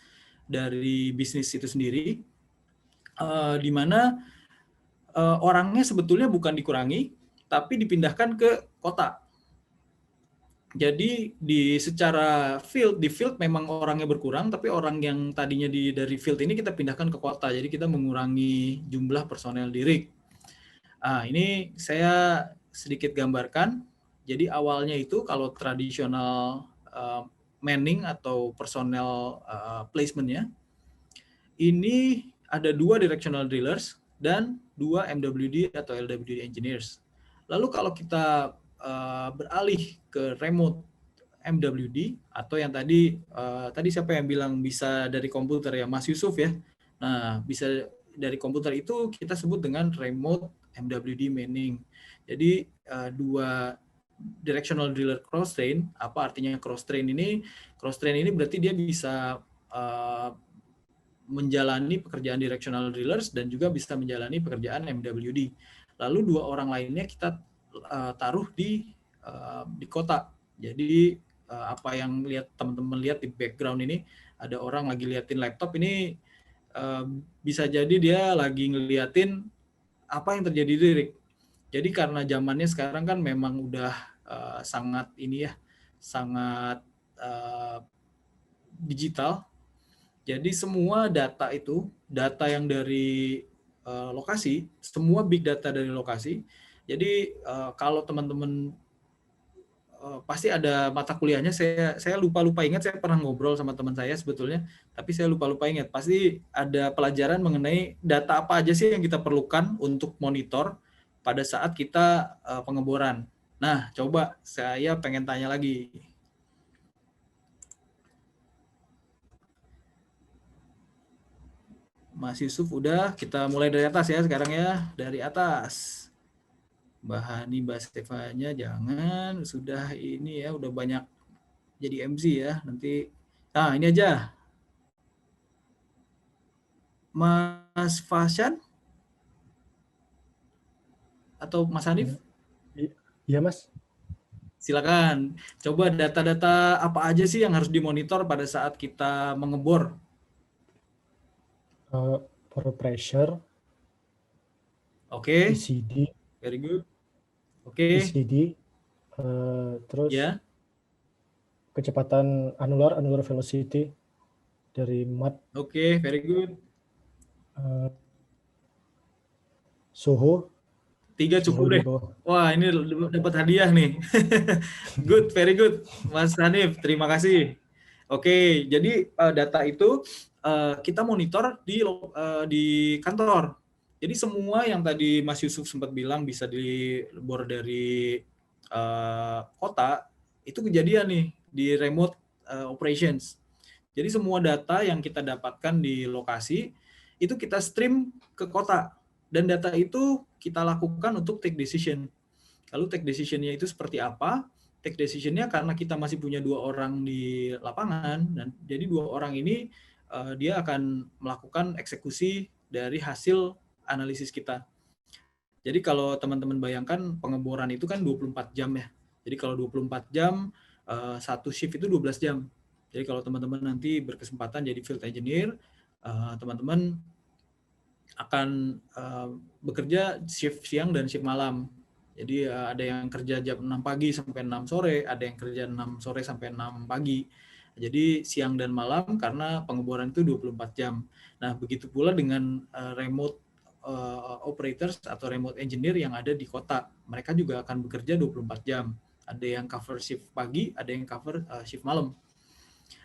dari bisnis itu sendiri, di mana orangnya sebetulnya bukan dikurangi, tapi dipindahkan ke kota. Jadi secara di field memang orangnya berkurang, tapi orang yang tadinya dari field ini kita pindahkan ke kota. Jadi kita mengurangi jumlah personel di rig. Ini saya sedikit gambarkan. Jadi awalnya itu kalau tradisional manning atau personel placement-nya, ini ada 2 directional drillers dan 2 MWD atau LWD engineers. Lalu kalau kita beralih ke remote MWD atau yang tadi siapa yang bilang bisa dari komputer ya, Mas Yusuf ya. Nah, bisa dari komputer itu kita sebut dengan remote MWD manning. Jadi 2 directional driller cross train. Apa artinya cross train ini? Cross train ini berarti dia bisa menjalani pekerjaan directional drillers dan juga bisa menjalani pekerjaan MWD. Lalu 2 orang lainnya kita taruh di kota. Jadi apa yang teman-teman lihat di background ini, ada orang lagi liatin laptop ini, bisa jadi dia lagi ngeliatin apa yang terjadi di rig. Jadi karena zamannya sekarang kan memang udah sangat sangat digital. Jadi semua data itu, data yang dari lokasi, semua big data dari lokasi. Jadi kalau teman-teman pasti ada mata kuliahnya, saya lupa ingat, saya pernah ngobrol sama teman saya sebetulnya, tapi saya lupa ingat. Pasti ada pelajaran mengenai data apa aja sih yang kita perlukan untuk monitor pada saat kita pengeboran. Nah, coba saya pengen tanya lagi. Mas Yusuf udah, kita mulai dari atas ya sekarang ya, dari atas. Mbak Hani, Mbak Stefanya jangan, sudah ini ya, udah banyak jadi MC ya, nanti. Nah, ini aja. Mas Fasyan? Atau Mas Hanif? Iya, Mas. Silakan. Coba data-data apa aja sih yang harus dimonitor pada saat kita mengebor? For pressure. Oke. ECD. Very good. Oke. ECD. Terus kecepatan annular velocity dari mat. Oke, very good. Suhu. 3 cukup deh. Wah, ini dapat hadiah nih. Good, very good. Mas Hanif, terima kasih. Oke, jadi data itu kita monitor di kantor. Jadi semua yang tadi Mas Yusuf sempat bilang bisa dibor dari kota, itu kejadian nih di remote operations. Jadi semua data yang kita dapatkan di lokasi, itu kita stream ke kota. Dan data itu kita lakukan untuk take decision. Lalu take decision-nya itu seperti apa? Take decision-nya karena kita masih punya 2 orang di lapangan, dan jadi 2 orang ini dia akan melakukan eksekusi dari hasil analisis kita. Jadi kalau teman-teman bayangkan pengeboran itu kan 24 jam ya. Jadi kalau 24 jam, satu shift itu 12 jam. Jadi kalau teman-teman nanti berkesempatan jadi field engineer, teman-teman akan bekerja shift siang dan shift malam. Jadi ada yang kerja jam 6 pagi sampai 6 sore, ada yang kerja 6 sore sampai 6 pagi. Jadi siang dan malam karena pengeboran itu 24 jam. Nah, begitu pula dengan remote operators atau remote engineer yang ada di kota. Mereka juga akan bekerja 24 jam. Ada yang cover shift pagi, ada yang cover shift malam.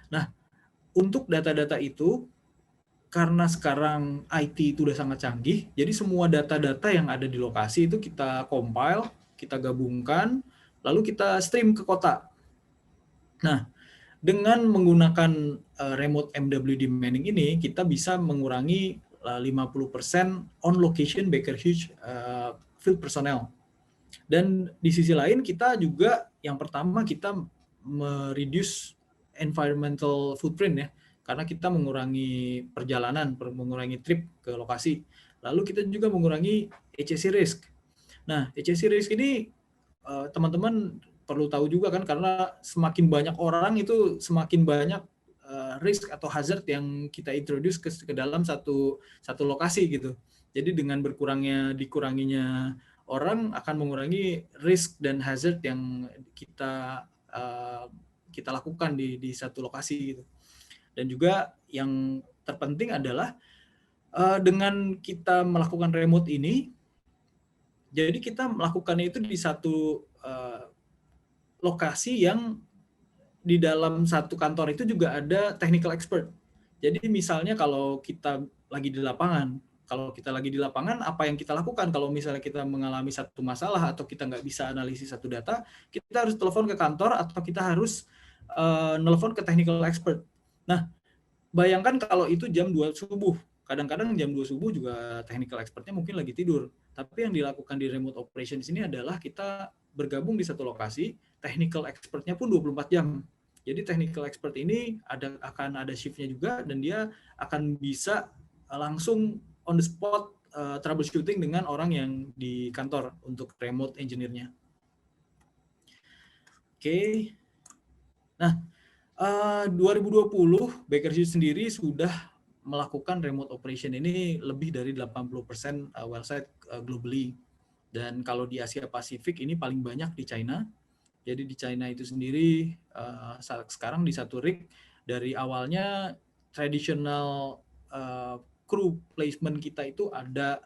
Nah, untuk data-data itu karena sekarang IT itu udah sangat canggih, jadi semua data-data yang ada di lokasi itu kita compile, kita gabungkan, lalu kita stream ke kota. Nah, dengan menggunakan remote MWD mining ini, kita bisa mengurangi 50% on location Baker Hughes field personnel. Dan di sisi lain kita juga yang pertama kita mereduce environmental footprint ya, karena kita mengurangi perjalanan, mengurangi trip ke lokasi. Lalu kita juga mengurangi HSE risk. Nah, HSE risk ini teman-teman perlu tahu juga kan, karena semakin banyak orang itu semakin banyak risk atau hazard yang kita introduce ke dalam satu lokasi gitu. Jadi dengan dikuranginya orang akan mengurangi risk dan hazard yang kita lakukan di satu lokasi gitu. Dan juga yang terpenting adalah dengan kita melakukan remote ini, jadi kita melakukannya itu di satu lokasi yang di dalam satu kantor itu juga ada technical expert. Jadi misalnya kalau kita lagi di lapangan, apa yang kita lakukan kalau misalnya kita mengalami satu masalah atau kita nggak bisa analisis satu data, kita harus telepon ke kantor atau kita harus nelfon ke technical expert. Nah, bayangkan kalau itu jam 2 subuh. Kadang-kadang jam 2 subuh juga technical expertnya mungkin lagi tidur. Tapi yang dilakukan di remote operations ini adalah kita bergabung di satu lokasi, technical expertnya pun 24 jam. Jadi technical expert ini akan ada shift-nya juga, dan dia akan bisa langsung on the spot troubleshooting dengan orang yang di kantor untuk remote engineer-nya. Oke. Nah, 2020 Baker Hughes sendiri sudah melakukan remote operation ini lebih dari 80% well site globally. Dan kalau di Asia Pasifik ini paling banyak di China. Jadi di China itu sendiri sekarang di satu rig dari awalnya traditional crew placement kita itu ada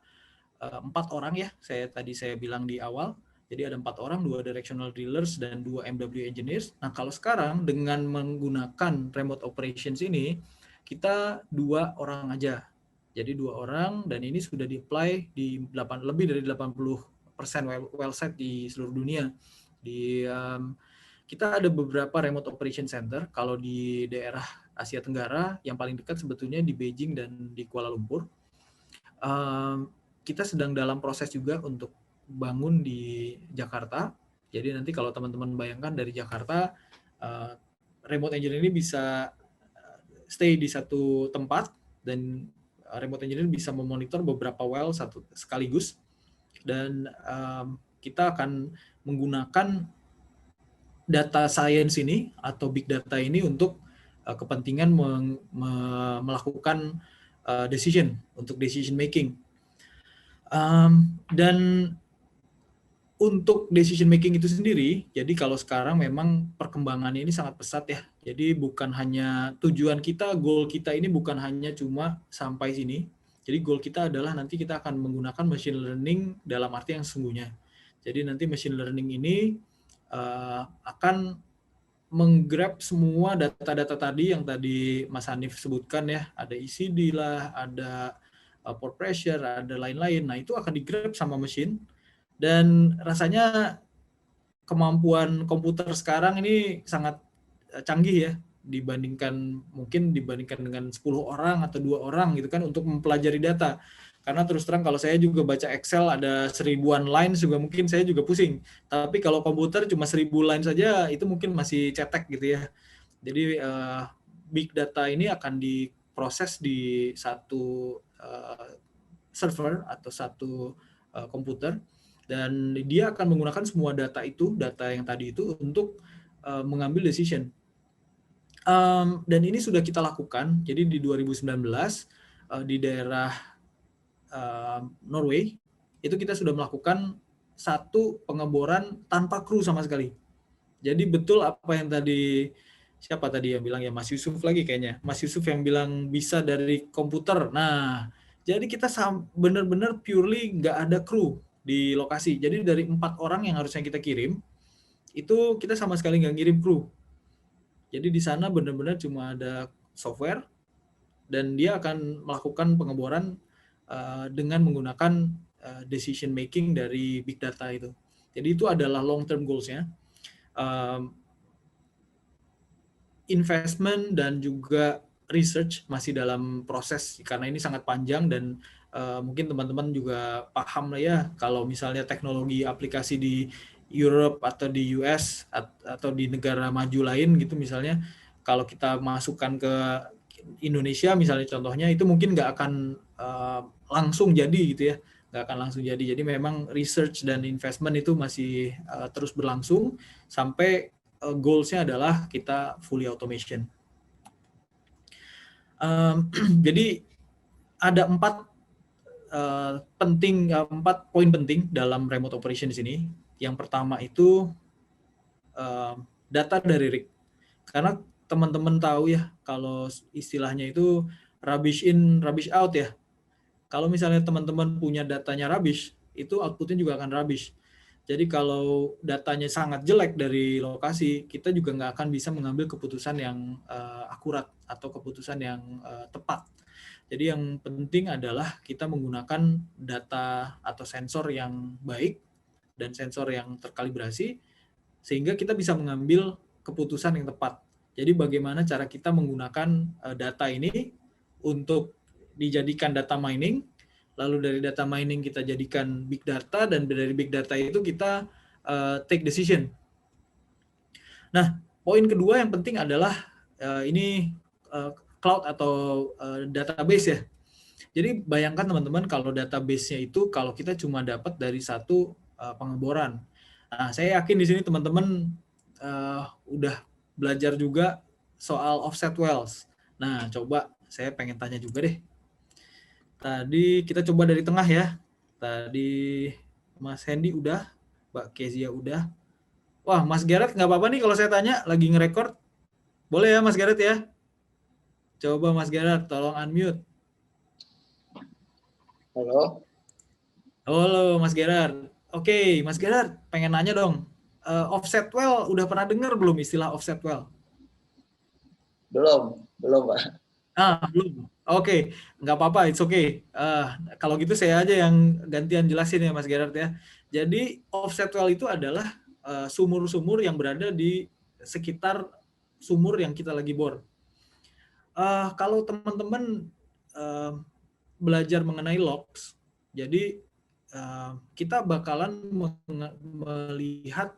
4 orang ya. Tadi saya bilang di awal. Jadi ada 4 orang, 2 directional drillers dan 2 MW engineers. Nah, kalau sekarang dengan menggunakan remote operations ini, kita 2 orang aja. Jadi 2 orang, dan ini sudah di-apply di lebih dari 80% well site di seluruh dunia. Kita ada beberapa remote operation center. Kalau di daerah Asia Tenggara, yang paling dekat sebetulnya di Beijing dan di Kuala Lumpur. Kita sedang dalam proses juga untuk bangun di Jakarta. Jadi nanti kalau teman-teman bayangkan dari Jakarta, remote engineer ini bisa stay di satu tempat, dan remote engineer bisa memonitor beberapa well sekaligus, dan kita akan menggunakan data science ini atau big data ini untuk kepentingan melakukan decision making. Dan untuk decision making itu sendiri, jadi kalau sekarang memang perkembangannya ini sangat pesat ya. Jadi bukan hanya tujuan kita, goal kita ini bukan hanya cuma sampai sini. Jadi goal kita adalah nanti kita akan menggunakan machine learning dalam arti yang sesungguhnya. Jadi nanti machine learning ini akan menggrab semua data-data tadi yang tadi Mas Hanif sebutkan ya. Ada ECD lah, ada port pressure, ada lain-lain. Nah, itu akan digrab sama mesin. Dan rasanya kemampuan komputer sekarang ini sangat canggih ya, dibandingkan dengan 10 orang atau 2 orang gitu kan untuk mempelajari data. Karena terus terang kalau saya juga baca Excel ada 1000-an lines juga mungkin saya juga pusing. Tapi kalau komputer cuma 1000 lines saja itu mungkin masih cetek gitu ya. Jadi big data ini akan diproses di satu server atau satu komputer, dan dia akan menggunakan semua data yang tadi itu untuk mengambil decision. Dan ini sudah kita lakukan. Jadi di 2019 di daerah Norway itu kita sudah melakukan satu pengeboran tanpa kru sama sekali. Jadi betul apa yang tadi siapa tadi yang bilang ya, Mas Yusuf lagi kayaknya. Mas Yusuf yang bilang bisa dari komputer. Nah, jadi kita benar-benar purely nggak ada kru di lokasi. Jadi dari 4 orang yang harusnya kita kirim, itu kita sama sekali nggak ngirim kru. Jadi di sana benar-benar cuma ada software, dan dia akan melakukan pengeboran dengan menggunakan decision making dari big data itu. Jadi itu adalah long term goals-nya. Investment dan juga research masih dalam proses karena ini sangat panjang dan mungkin teman-teman juga paham lah ya kalau misalnya teknologi aplikasi di Europe atau di US atau di negara maju lain gitu misalnya kalau kita masukkan ke Indonesia misalnya contohnya itu mungkin nggak akan langsung jadi gitu ya, nggak akan langsung jadi. Jadi memang research dan investment itu masih terus berlangsung sampai goals-nya adalah kita fully automation. Jadi ada 4 poin penting dalam remote operation di sini. Yang pertama itu data dari rig. Karena teman-teman tahu ya kalau istilahnya itu rubbish in, rubbish out ya. Kalau misalnya teman-teman punya datanya rubbish, itu outputnya juga akan rubbish. Jadi kalau datanya sangat jelek dari lokasi, kita juga nggak akan bisa mengambil keputusan yang akurat atau keputusan yang tepat. Jadi yang penting adalah kita menggunakan data atau sensor yang baik dan sensor yang terkalibrasi, sehingga kita bisa mengambil keputusan yang tepat. Jadi bagaimana cara kita menggunakan data ini untuk dijadikan data mining, lalu dari data mining kita jadikan big data, dan dari big data itu kita take decision. Nah, poin kedua yang penting adalah ini cloud atau database ya. Jadi bayangkan teman-teman kalau database-nya itu kalau kita cuma dapat dari satu pengeboran. Nah, saya yakin di sini teman-teman udah belajar juga soal offset wells. Nah, coba saya pengen tanya juga deh. Tadi kita coba dari tengah ya. Tadi Mas Hendy udah, Mbak Kezia udah. Wah, Mas Gerard nggak apa-apa nih kalau saya tanya, lagi nge-record. Boleh ya Mas Gerard ya? Coba Mas Gerard, tolong unmute. Halo. Halo Mas Gerard. Oke, Mas Gerard, pengen nanya dong. Offset well, udah pernah dengar belum istilah offset well? Belum Pak. Belum. Oke, nggak apa-apa, it's okay. Kalau gitu saya aja yang gantian jelasin ya Mas Gerard ya. Jadi offset well itu adalah sumur-sumur yang berada di sekitar sumur yang kita lagi bor. Kalau teman-teman belajar mengenai logs, jadi kita bakalan melihat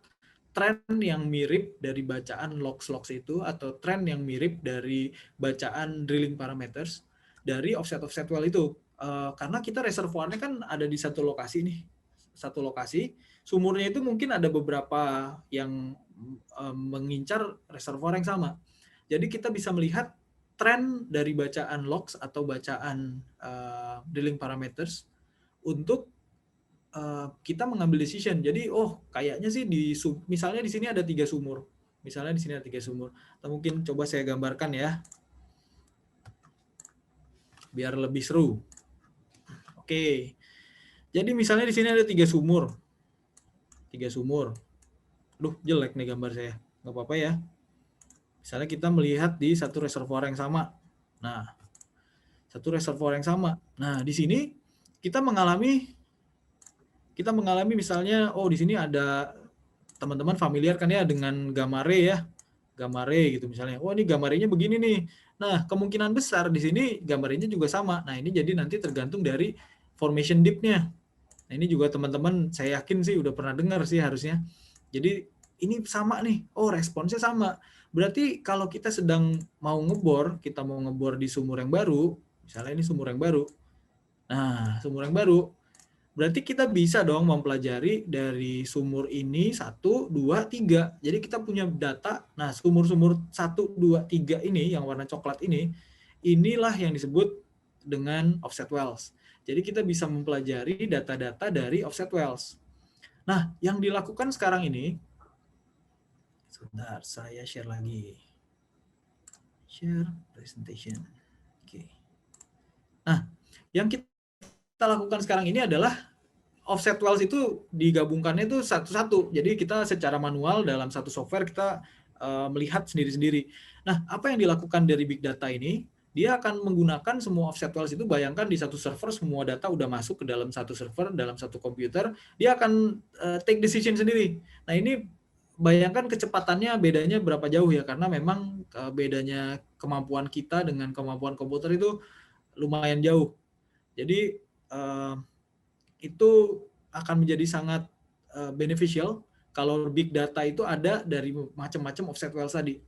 tren yang mirip dari bacaan logs itu atau tren yang mirip dari bacaan drilling parameters dari offset well itu. Karena kita reservoirnya kan ada di satu lokasi nih. Satu lokasi, sumurnya itu mungkin ada beberapa yang mengincar reservoir yang sama. Jadi kita bisa melihat tren dari bacaan logs atau bacaan drilling parameters untuk kita mengambil decision. Jadi, kayaknya sih misalnya di sini ada 3 sumur. Misalnya di sini ada 3 sumur. Atau mungkin coba saya gambarkan ya. Biar lebih seru. Oke. Jadi misalnya di sini ada 3 sumur. 3 sumur. Duh, jelek nih gambar saya. Nggak apa-apa ya. Misalnya kita melihat di satu reservoir yang sama. Nah, satu reservoir yang sama. Nah, di sini kita mengalami misalnya, di sini ada teman-teman familiar kan ya dengan gamma ray ya. Gamma ray gitu misalnya. Ini gamma ray-nya begini nih. Nah, kemungkinan besar di sini gamma ray-nya juga sama. Nah, ini jadi nanti tergantung dari formation dip-nya. Nah, ini juga teman-teman saya yakin sih udah pernah dengar sih harusnya. Jadi ini sama nih. Responsnya sama. Berarti kalau kita sedang mau ngebor, kita mau ngebor di sumur yang baru, misalnya ini sumur yang baru. Nah, sumur yang baru, berarti kita bisa dong mempelajari dari sumur ini 1, 2, 3. Jadi kita punya data, nah sumur-sumur 1, 2, 3 ini, yang warna coklat ini, inilah yang disebut dengan offset wells. Jadi kita bisa mempelajari data-data dari offset wells. Nah, yang dilakukan sekarang ini, sebentar, saya share lagi. Share presentation. Oke. Nah, yang kita lakukan sekarang ini adalah offset wells itu digabungkannya itu satu-satu. Jadi kita secara manual dalam satu software kita melihat sendiri-sendiri. Nah, apa yang dilakukan dari big data ini? dia akan menggunakan semua offset wells itu. Bayangkan di satu server semua data udah masuk ke dalam satu server, dalam satu komputer, dia akan take decision sendiri. Nah ini bayangkan kecepatannya bedanya berapa jauh ya, karena memang bedanya kemampuan kita dengan kemampuan komputer itu lumayan jauh. Jadi itu akan menjadi sangat beneficial kalau big data itu ada dari macam-macam offset wells tadi.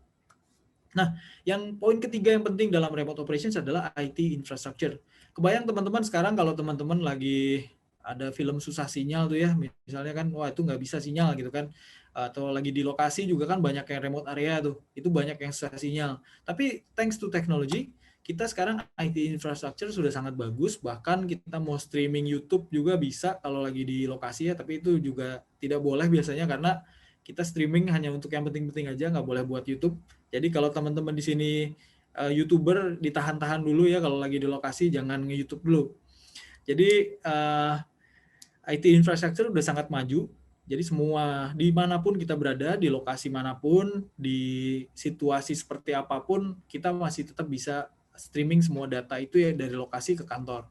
Nah, yang poin ketiga yang penting dalam remote operations adalah IT infrastructure. Kebayang teman-teman sekarang kalau teman-teman lagi ada film susah sinyal tuh ya, misalnya kan, wah itu nggak bisa sinyal gitu kan, atau lagi di lokasi juga kan banyak yang remote area tuh, itu banyak yang susah sinyal. Tapi thanks to technology, kita sekarang IT infrastructure sudah sangat bagus, bahkan kita mau streaming YouTube juga bisa kalau lagi di lokasi ya, tapi itu juga tidak boleh biasanya karena kita streaming hanya untuk yang penting-penting aja, nggak boleh buat YouTube. Jadi kalau teman-teman di sini YouTuber ditahan-tahan dulu ya kalau lagi di lokasi, jangan nge-YouTube dulu. Jadi IT infrastructure udah sangat maju. Jadi semua dimanapun kita berada, di lokasi manapun, di situasi seperti apapun, kita masih tetap bisa streaming semua data itu ya dari lokasi ke kantor.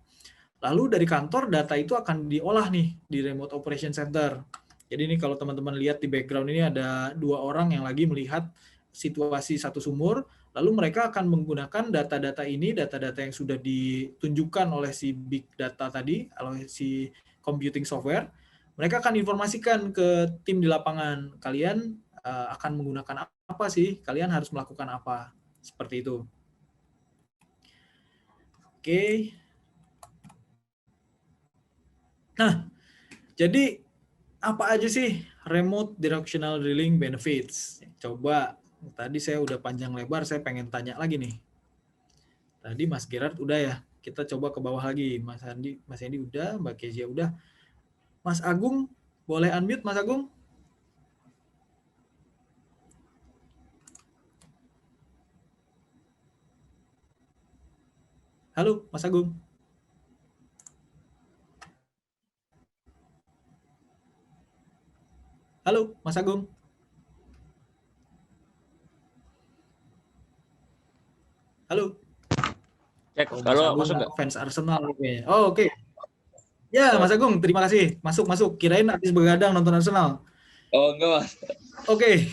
Lalu dari kantor data itu akan diolah nih di remote operation center. Jadi ini kalau teman-teman lihat di background ini ada 2 orang yang lagi melihat situasi satu sumur, lalu mereka akan menggunakan data-data ini, data-data yang sudah ditunjukkan oleh si big data tadi, oleh si computing software, mereka akan informasikan ke tim di lapangan, kalian akan menggunakan apa sih, kalian harus melakukan apa, seperti itu. Oke. Nah, jadi apa aja sih remote directional drilling benefits? Coba, tadi saya udah panjang lebar, saya pengen tanya lagi nih. Tadi Mas Gerard udah ya, kita coba ke bawah lagi. Mas Andi udah, Mbak Kezia udah. Mas Agung, boleh unmute Mas Agung? Halo, Mas Agung. Halo, Mas Agung. Halo. Cek, Oh, halo, masuk nggak? Fans Arsenal kayaknya. Oh, oke. Ya, Mas Agung, terima kasih. Masuk. Kirain habis begadang nonton Arsenal. Oh, enggak, Mas. Oke.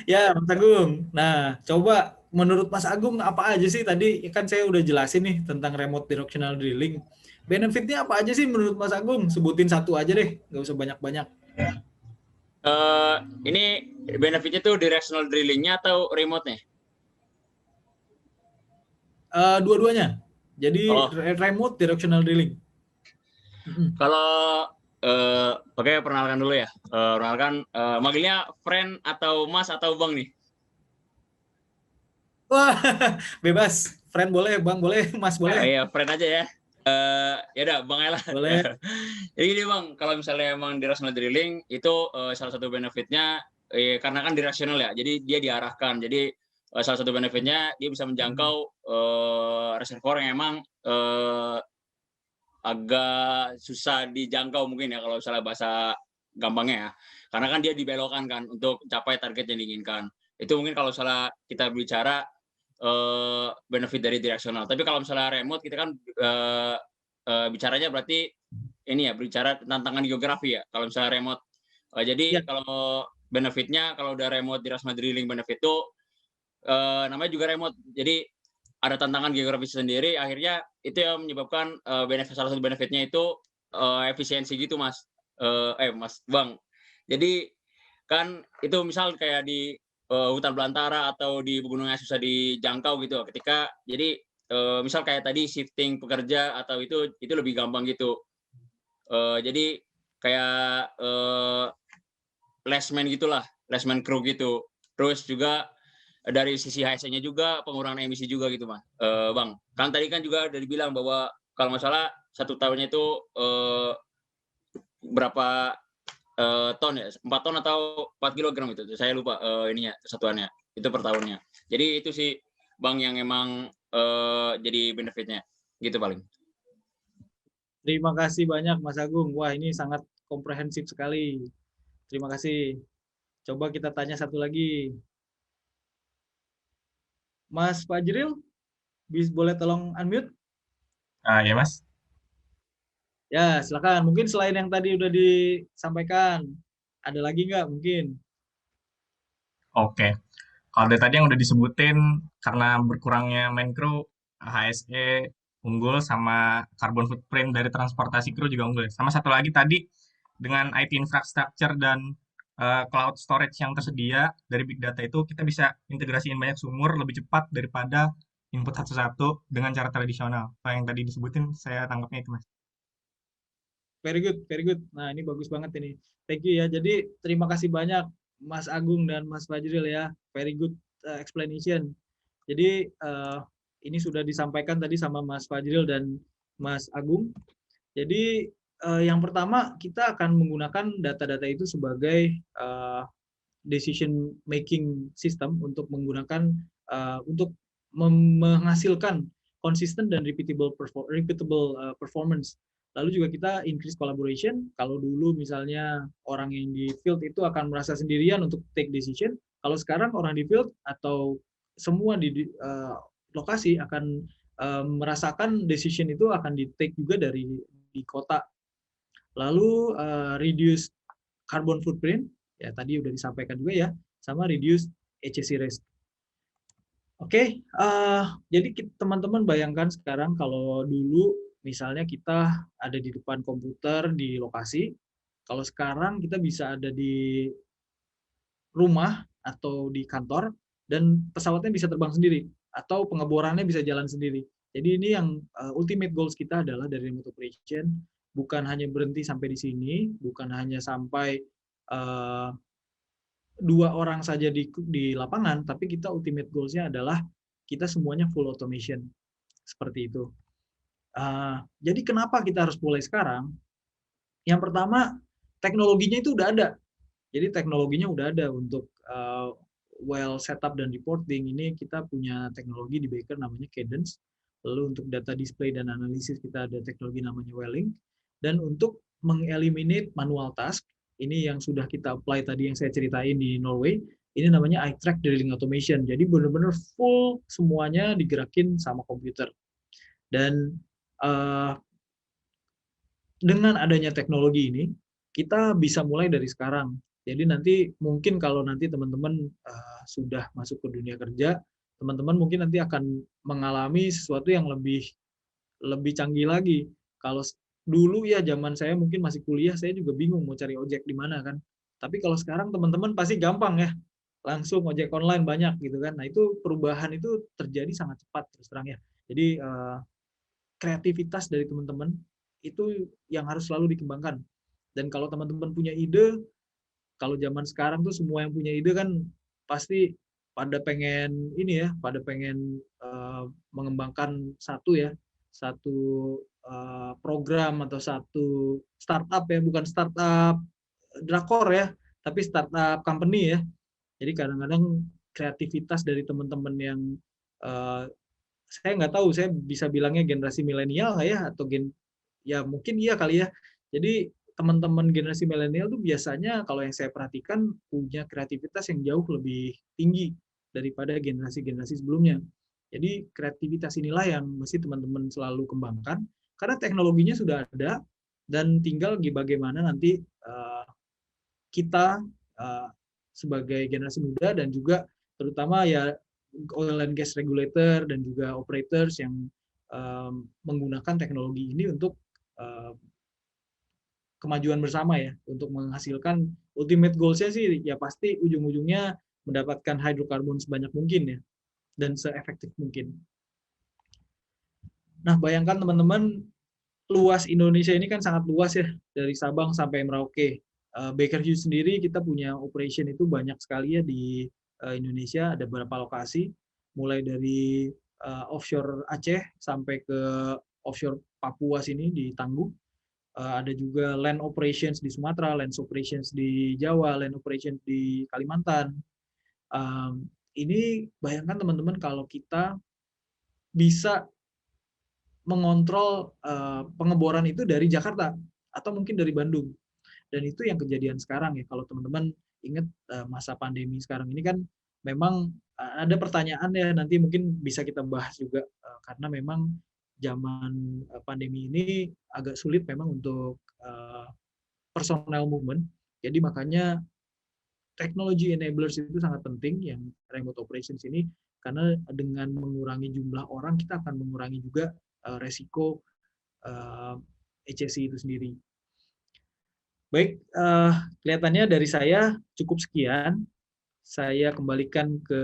Ya, Mas Agung. Nah, coba menurut Mas Agung apa aja sih tadi? Kan saya udah jelasin nih tentang remote directional drilling. Benefitnya apa aja sih menurut Mas Agung? Sebutin satu aja deh, nggak usah banyak-banyak. Ini benefitnya tuh directional drillingnya atau remote-nya? Dua-duanya. Jadi remote directional drilling. Kalau oke, perkenalkan dulu ya. Perkenalkan, manggilnya friend atau Mas atau Bang nih? Wah, bebas. Friend boleh, Bang boleh, Mas boleh. Iya, friend aja ya. Ya udah, Bang Ella. Boleh. Jadi gini Bang, kalau misalnya emang directional drilling itu salah satu benefitnya karena kan directional ya, jadi dia diarahkan. Jadi salah satu benefitnya dia bisa menjangkau reservoir yang emang agak susah dijangkau mungkin ya kalau misalnya bahasa gampangnya ya. Karena kan dia dibelokkan kan untuk capai target yang diinginkan. Itu mungkin kalau misalnya kita bicara benefit dari directional. Tapi kalau misalnya remote kita kan bicaranya berarti ini ya, bicara tantangan geografi ya. Kalau misalnya remote. Jadi kalau benefitnya kalau udah remote directional drilling benefit itu namanya juga remote. Jadi ada tantangan geografis sendiri, akhirnya itu yang menyebabkan salah satu benefitnya itu efisiensi gitu Mas. Mas Bang. Jadi kan itu misal kayak di hutan belantara atau di pegunungan susah dijangkau gitu. Ketika jadi misal kayak tadi shifting pekerja atau itu lebih gampang gitu. Jadi kayak less man gitulah, less man crew gitu. Terus juga dari sisi HSE-nya juga pengurangan emisi juga gitu Bang. Kan tadi kan juga udah dibilang bahwa kalau nggak salah 1 tahunnya itu berapa ton ya, 4 ton atau 4 kilogram itu, saya lupa ininya kesatuannya, itu per tahunnya. Jadi itu sih Bang yang emang jadi benefitnya, gitu paling. Terima kasih banyak Mas Agung. Wah ini sangat komprehensif sekali. Terima kasih. Coba kita tanya satu lagi. Mas Fajril, boleh tolong unmute? Ya Mas. Ya, silakan. Mungkin selain yang tadi udah disampaikan, ada lagi nggak mungkin? Oke. Kalau dari tadi yang udah disebutin, karena berkurangnya main crew, HSE unggul, sama carbon footprint dari transportasi crew juga unggul. Sama satu lagi tadi, dengan IT infrastructure dan cloud storage yang tersedia dari big data itu, kita bisa integrasiin banyak sumur lebih cepat daripada input satu-satu dengan cara tradisional. Kalau yang tadi disebutin, saya tangkapnya itu, Mas. Very good, very good. Nah, ini bagus banget ini. Thank you ya. Jadi, terima kasih banyak Mas Agung dan Mas Fajril ya. Very good explanation. Jadi, ini sudah disampaikan tadi sama Mas Fajril dan Mas Agung. Jadi, yang pertama, kita akan menggunakan data-data itu sebagai decision making system untuk menggunakan untuk menghasilkan konsisten dan repeatable performance. Lalu juga kita increase collaboration. Kalau dulu misalnya orang yang di field itu akan merasa sendirian untuk take decision, kalau sekarang orang di field atau semua di lokasi akan merasakan decision itu akan di take juga dari di kota. Lalu reduce carbon footprint, ya tadi udah disampaikan juga ya, sama reduce HSE risk. Oke, jadi teman-teman bayangkan sekarang kalau dulu misalnya kita ada di depan komputer di lokasi, kalau sekarang kita bisa ada di rumah atau di kantor dan pesawatnya bisa terbang sendiri atau pengeborannya bisa jalan sendiri. Jadi ini yang ultimate goals kita adalah dari remote operation, bukan hanya berhenti sampai di sini, bukan hanya sampai 2 orang saja di lapangan, tapi kita ultimate goals-nya adalah kita semuanya full automation. Seperti itu. Jadi kenapa kita harus mulai sekarang? Yang pertama, teknologinya itu udah ada. Jadi teknologinya udah ada untuk well setup dan reporting. Ini kita punya teknologi di Baker namanya Cadence. Lalu untuk data display dan analisis kita ada teknologi namanya Welling. Dan untuk mengeliminate manual task, ini yang sudah kita apply tadi yang saya ceritain di Norway, ini namanya iTrack Drilling Automation. Jadi benar-benar full semuanya digerakin sama komputer. Dan dengan adanya teknologi ini, kita bisa mulai dari sekarang. Jadi nanti mungkin kalau nanti teman-teman sudah masuk ke dunia kerja, teman-teman mungkin nanti akan mengalami sesuatu yang lebih canggih lagi. Kalau dulu ya zaman saya mungkin masih kuliah, saya juga bingung mau cari ojek di mana kan. Tapi kalau sekarang teman-teman pasti gampang ya, langsung ojek online banyak gitu kan. Nah itu perubahan itu terjadi sangat cepat terus terang ya. Jadi kreativitas dari teman-teman itu yang harus selalu dikembangkan. Dan kalau teman-teman punya ide, kalau zaman sekarang tuh semua yang punya ide kan pasti pada pengen ini ya, pada pengen mengembangkan satu program atau satu startup ya, bukan startup drakor ya, tapi startup company ya. Jadi kadang-kadang kreativitas dari teman-teman yang saya nggak tahu, saya bisa bilangnya generasi milenial nggak ya, atau ya mungkin iya kali ya. Jadi teman-teman generasi milenial tuh biasanya kalau yang saya perhatikan punya kreativitas yang jauh lebih tinggi daripada generasi-generasi sebelumnya. Jadi kreativitas inilah yang mesti teman-teman selalu kembangkan karena teknologinya sudah ada dan tinggal bagaimana nanti kita sebagai generasi muda dan juga terutama ya oil and gas regulator dan juga operators yang menggunakan teknologi ini untuk kemajuan bersama ya, untuk menghasilkan ultimate goals-nya sih ya pasti ujung-ujungnya mendapatkan hidrokarbon sebanyak mungkin ya dan seefektif mungkin. Nah, bayangkan teman-teman, luas Indonesia ini kan sangat luas ya, dari Sabang sampai Merauke. Baker Hughes sendiri kita punya operation itu banyak sekali ya di Indonesia, ada beberapa lokasi, mulai dari offshore Aceh sampai ke offshore Papua sini di Tangguh. Ada juga land operations di Sumatera, land operations di Jawa, land operations di Kalimantan. Ini bayangkan teman-teman kalau kita bisa mengontrol pengeboran itu dari Jakarta atau mungkin dari Bandung. Dan itu yang kejadian sekarang ya. Kalau teman-teman ingat masa pandemi sekarang ini kan memang ada pertanyaan ya, nanti mungkin bisa kita bahas juga, karena memang zaman pandemi ini agak sulit memang untuk personal movement. Jadi makanya technology enablers itu sangat penting yang remote operations ini, karena dengan mengurangi jumlah orang kita akan mengurangi juga resiko HSE itu sendiri. Baik, kelihatannya dari saya cukup sekian. Saya kembalikan ke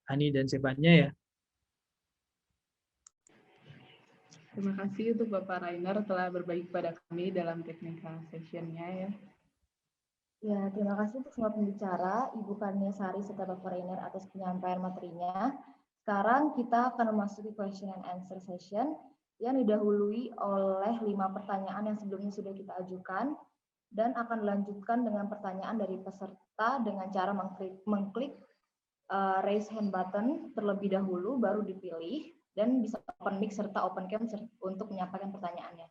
Hani dan Sevanya ya. Terima kasih untuk Bapak Rainer telah berbagi kepada kami dalam technical session-nya ya. Ya, terima kasih untuk semua pembicara, Ibu Kania Sari serta Bapak Rainer atas penyampaian materinya. Sekarang kita akan memasuki question and answer session yang didahului oleh 5 pertanyaan yang sebelumnya sudah kita ajukan dan akan dilanjutkan dengan pertanyaan dari peserta dengan cara mengklik raise hand button terlebih dahulu, baru dipilih, dan bisa open mic serta open cam untuk menyampaikan pertanyaannya.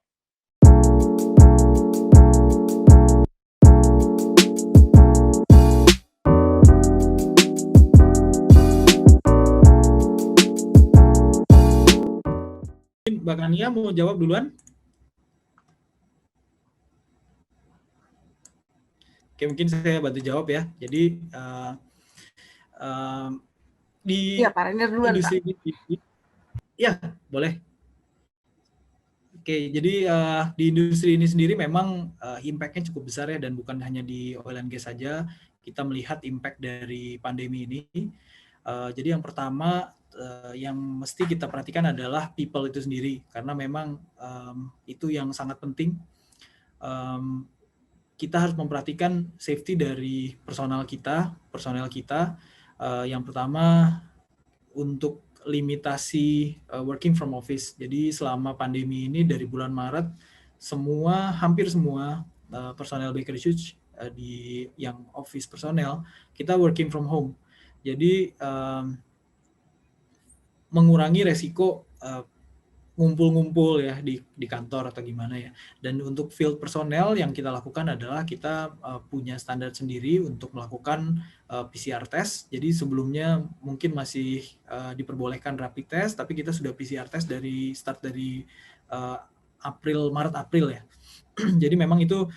Mbak Kania mau jawab duluan? Oke, mungkin saya bantu jawab ya. Jadi di Pak Rainer duluan, industri ini, ya boleh. Oke, jadi di industri ini sendiri memang impact-nya cukup besar ya, dan bukan hanya di oil and gas saja. Kita melihat impact dari pandemi ini. Jadi yang pertama yang mesti kita perhatikan adalah people itu sendiri, karena memang itu yang sangat penting. Kita harus memperhatikan safety dari personel kita. Yang pertama untuk limitasi working from office. Jadi selama pandemi ini dari bulan Maret, hampir semua personel Baker Hughes di yang office personel kita working from home. Jadi mengurangi resiko ngumpul-ngumpul ya di kantor atau gimana ya. Dan untuk field personnel yang kita lakukan adalah kita punya standar sendiri untuk melakukan PCR test. Jadi sebelumnya mungkin masih diperbolehkan rapid test, tapi kita sudah PCR test dari Maret-April ya. Jadi memang itu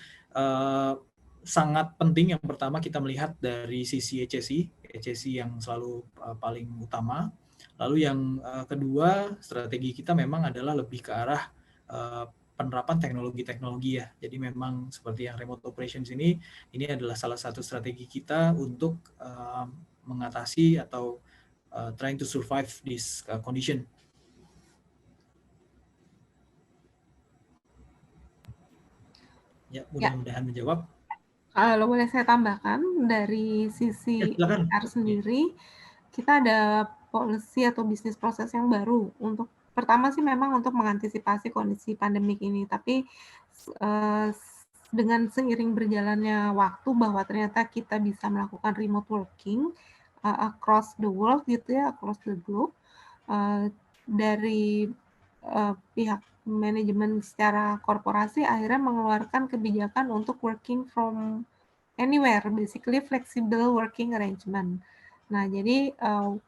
sangat penting. Yang pertama kita melihat dari sisi HSE yang selalu paling utama. Lalu yang kedua, strategi kita memang adalah lebih ke arah penerapan teknologi-teknologi ya. Jadi memang seperti yang remote operations ini adalah salah satu strategi kita untuk mengatasi atau trying to survive this condition. Ya, mudah-mudahan menjawab. Kalau boleh saya tambahkan, dari sisi HR sendiri, kita ada policy atau bisnis proses yang baru. Untuk pertama sih memang untuk mengantisipasi kondisi pandemik ini, tapi dengan seiring berjalannya waktu bahwa ternyata kita bisa melakukan remote working across the world gitu ya, across the globe, dari pihak manajemen secara korporasi akhirnya mengeluarkan kebijakan untuk working from anywhere, basically flexible working arrangement. Nah, jadi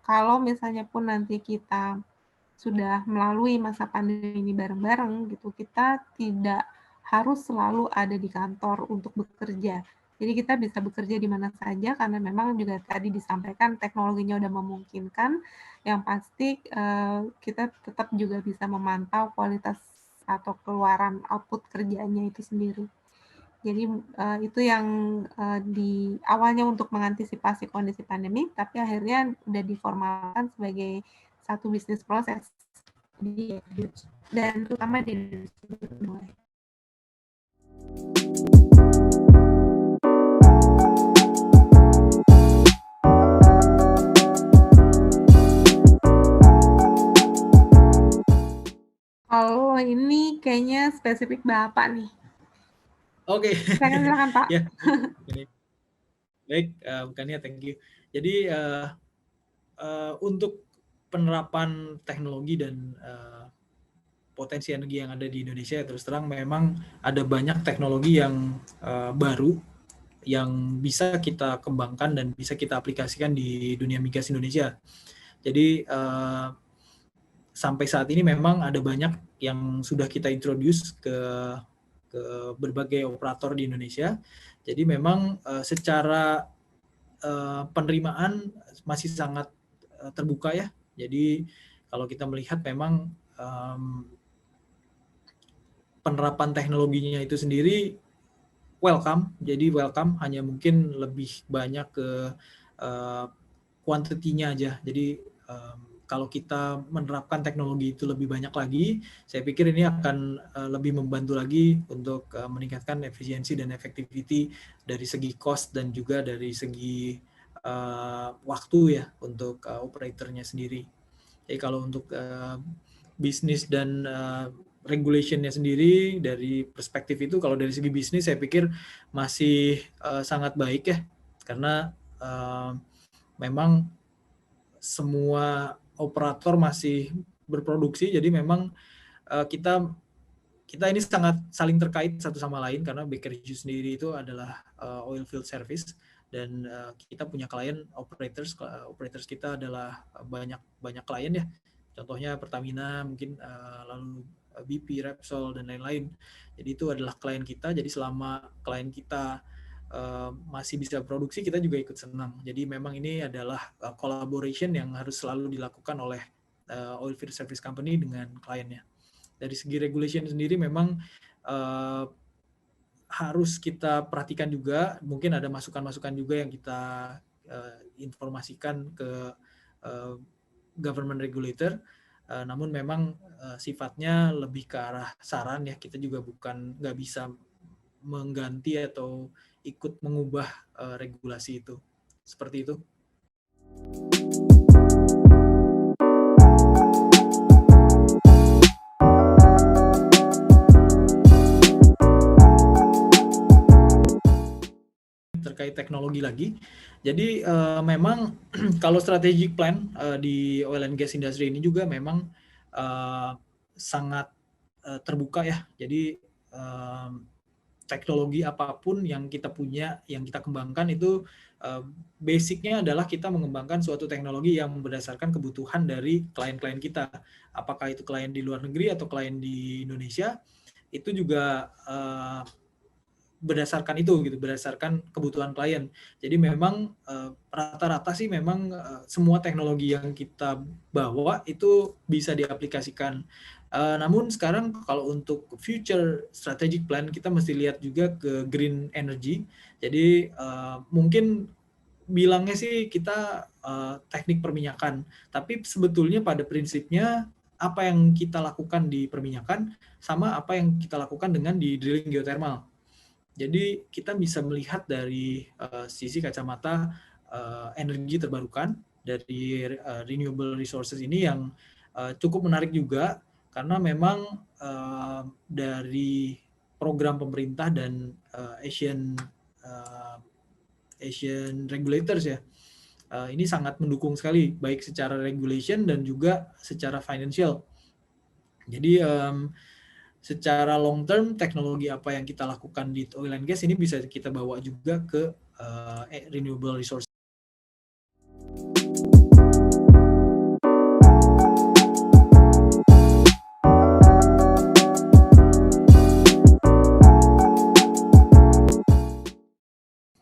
kalau misalnya pun nanti kita sudah melalui masa pandemi ini bareng-bareng gitu, kita tidak harus selalu ada di kantor untuk bekerja. Jadi kita bisa bekerja di mana saja karena memang juga tadi disampaikan teknologinya udah memungkinkan. Yang pasti kita tetap juga bisa memantau kualitas atau keluaran output kerjanya itu sendiri. Jadi itu yang di awalnya untuk mengantisipasi kondisi pandemi, tapi akhirnya udah diformalkan sebagai satu bisnis proses dan terutama di Indonesia. Kalau ini kayaknya spesifik Bapak nih. Oke. Silakan Pak. Ya. Baik, bukannya thank you. Jadi untuk penerapan teknologi dan potensi energi yang ada di Indonesia, terus terang memang ada banyak teknologi yang baru yang bisa kita kembangkan dan bisa kita aplikasikan di dunia migas Indonesia. Jadi sampai saat ini memang ada banyak yang sudah kita introduce ke berbagai operator di Indonesia. Jadi memang secara penerimaan masih sangat terbuka ya. Jadi kalau kita melihat memang penerapan teknologinya itu sendiri welcome. Jadi welcome, hanya mungkin lebih banyak ke kuantitinya aja. Jadi kalau kita menerapkan teknologi itu lebih banyak lagi, saya pikir ini akan lebih membantu lagi untuk meningkatkan efisiensi dan effectivity dari segi cost dan juga dari segi waktu ya untuk operatornya sendiri. Jadi kalau untuk bisnis dan regulation-nya sendiri dari perspektif itu, kalau dari segi bisnis saya pikir masih sangat baik ya, karena memang semua operator masih berproduksi, jadi memang kita ini sangat saling terkait satu sama lain, karena Baker Hughes sendiri itu adalah oil field service, dan kita punya klien operators kita adalah banyak klien ya, contohnya Pertamina mungkin, lalu BP, Repsol dan lain-lain. Jadi itu adalah klien kita, jadi selama klien kita masih bisa produksi, kita juga ikut senang. Jadi memang ini adalah collaboration yang harus selalu dilakukan oleh oil field service company dengan kliennya. Dari segi regulation sendiri memang harus kita perhatikan juga, mungkin ada masukan-masukan juga yang kita informasikan ke government regulator, namun memang sifatnya lebih ke arah saran ya, kita juga nggak bisa mengganti atau ikut mengubah regulasi itu. Seperti itu. Terkait teknologi lagi. Jadi memang kalau strategic plan di oil and gas industry ini juga memang sangat terbuka ya. Jadi teknologi apapun yang kita punya, yang kita kembangkan itu basicnya adalah kita mengembangkan suatu teknologi yang berdasarkan kebutuhan dari klien-klien kita. Apakah itu klien di luar negeri atau klien di Indonesia, itu juga berdasarkan itu gitu, berdasarkan kebutuhan klien. Jadi memang rata-rata sih memang semua teknologi yang kita bawa itu bisa diaplikasikan. Namun sekarang kalau untuk future strategic plan, kita mesti lihat juga ke green energy. Jadi mungkin bilangnya sih kita teknik perminyakan, tapi sebetulnya pada prinsipnya apa yang kita lakukan di perminyakan sama apa yang kita lakukan dengan di drilling geothermal. Jadi kita bisa melihat dari sisi kacamata energi terbarukan dari renewable resources ini yang cukup menarik juga, karena memang dari program pemerintah dan Asian regulators ya, ini sangat mendukung sekali, baik secara regulation dan juga secara financial. Jadi secara long term, teknologi apa yang kita lakukan di oil and gas ini bisa kita bawa juga ke renewable resource.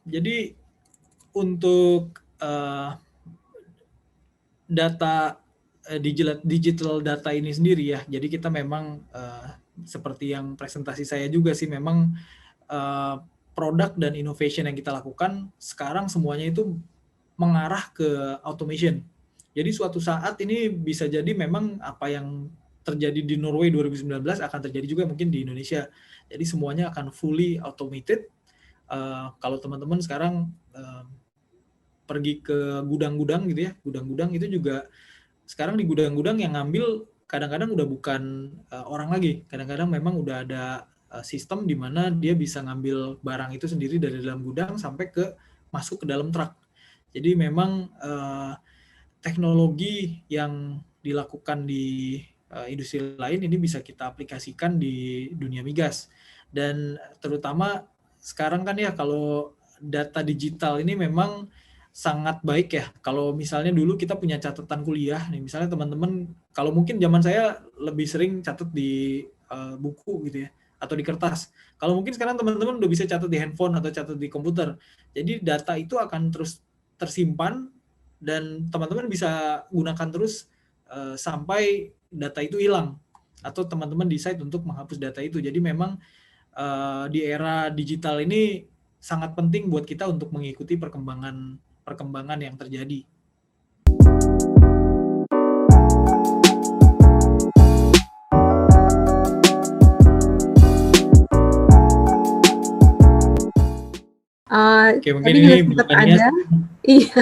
Jadi untuk data digital data ini sendiri ya, jadi kita memang seperti yang presentasi saya juga sih, memang produk dan innovation yang kita lakukan sekarang semuanya itu mengarah ke automation. Jadi suatu saat ini bisa jadi memang apa yang terjadi di Norway 2019 akan terjadi juga mungkin di Indonesia. Jadi semuanya akan fully automated. Kalau teman-teman sekarang pergi ke gudang-gudang gitu ya, gudang-gudang itu juga sekarang di gudang-gudang yang ngambil kadang-kadang udah bukan orang lagi, kadang-kadang memang udah ada sistem di mana dia bisa ngambil barang itu sendiri dari dalam gudang sampai ke masuk ke dalam truk. Jadi memang teknologi yang dilakukan di industri lain ini bisa kita aplikasikan di dunia migas. Dan terutama sekarang kan ya, kalau data digital ini memang sangat baik ya. Kalau misalnya dulu kita punya catatan kuliah nih, misalnya teman-teman, kalau mungkin zaman saya lebih sering catat di buku gitu ya, atau di kertas. Kalau mungkin sekarang teman-teman udah bisa catat di handphone atau catat di komputer. Jadi data itu akan terus tersimpan dan teman-teman bisa gunakan terus sampai data itu hilang atau teman-teman decide untuk menghapus data itu. Jadi memang di era digital ini sangat penting buat kita untuk mengikuti perkembangan yang terjadi. Oke, mungkin Tadi ini juga sempat bukannya ada, iya.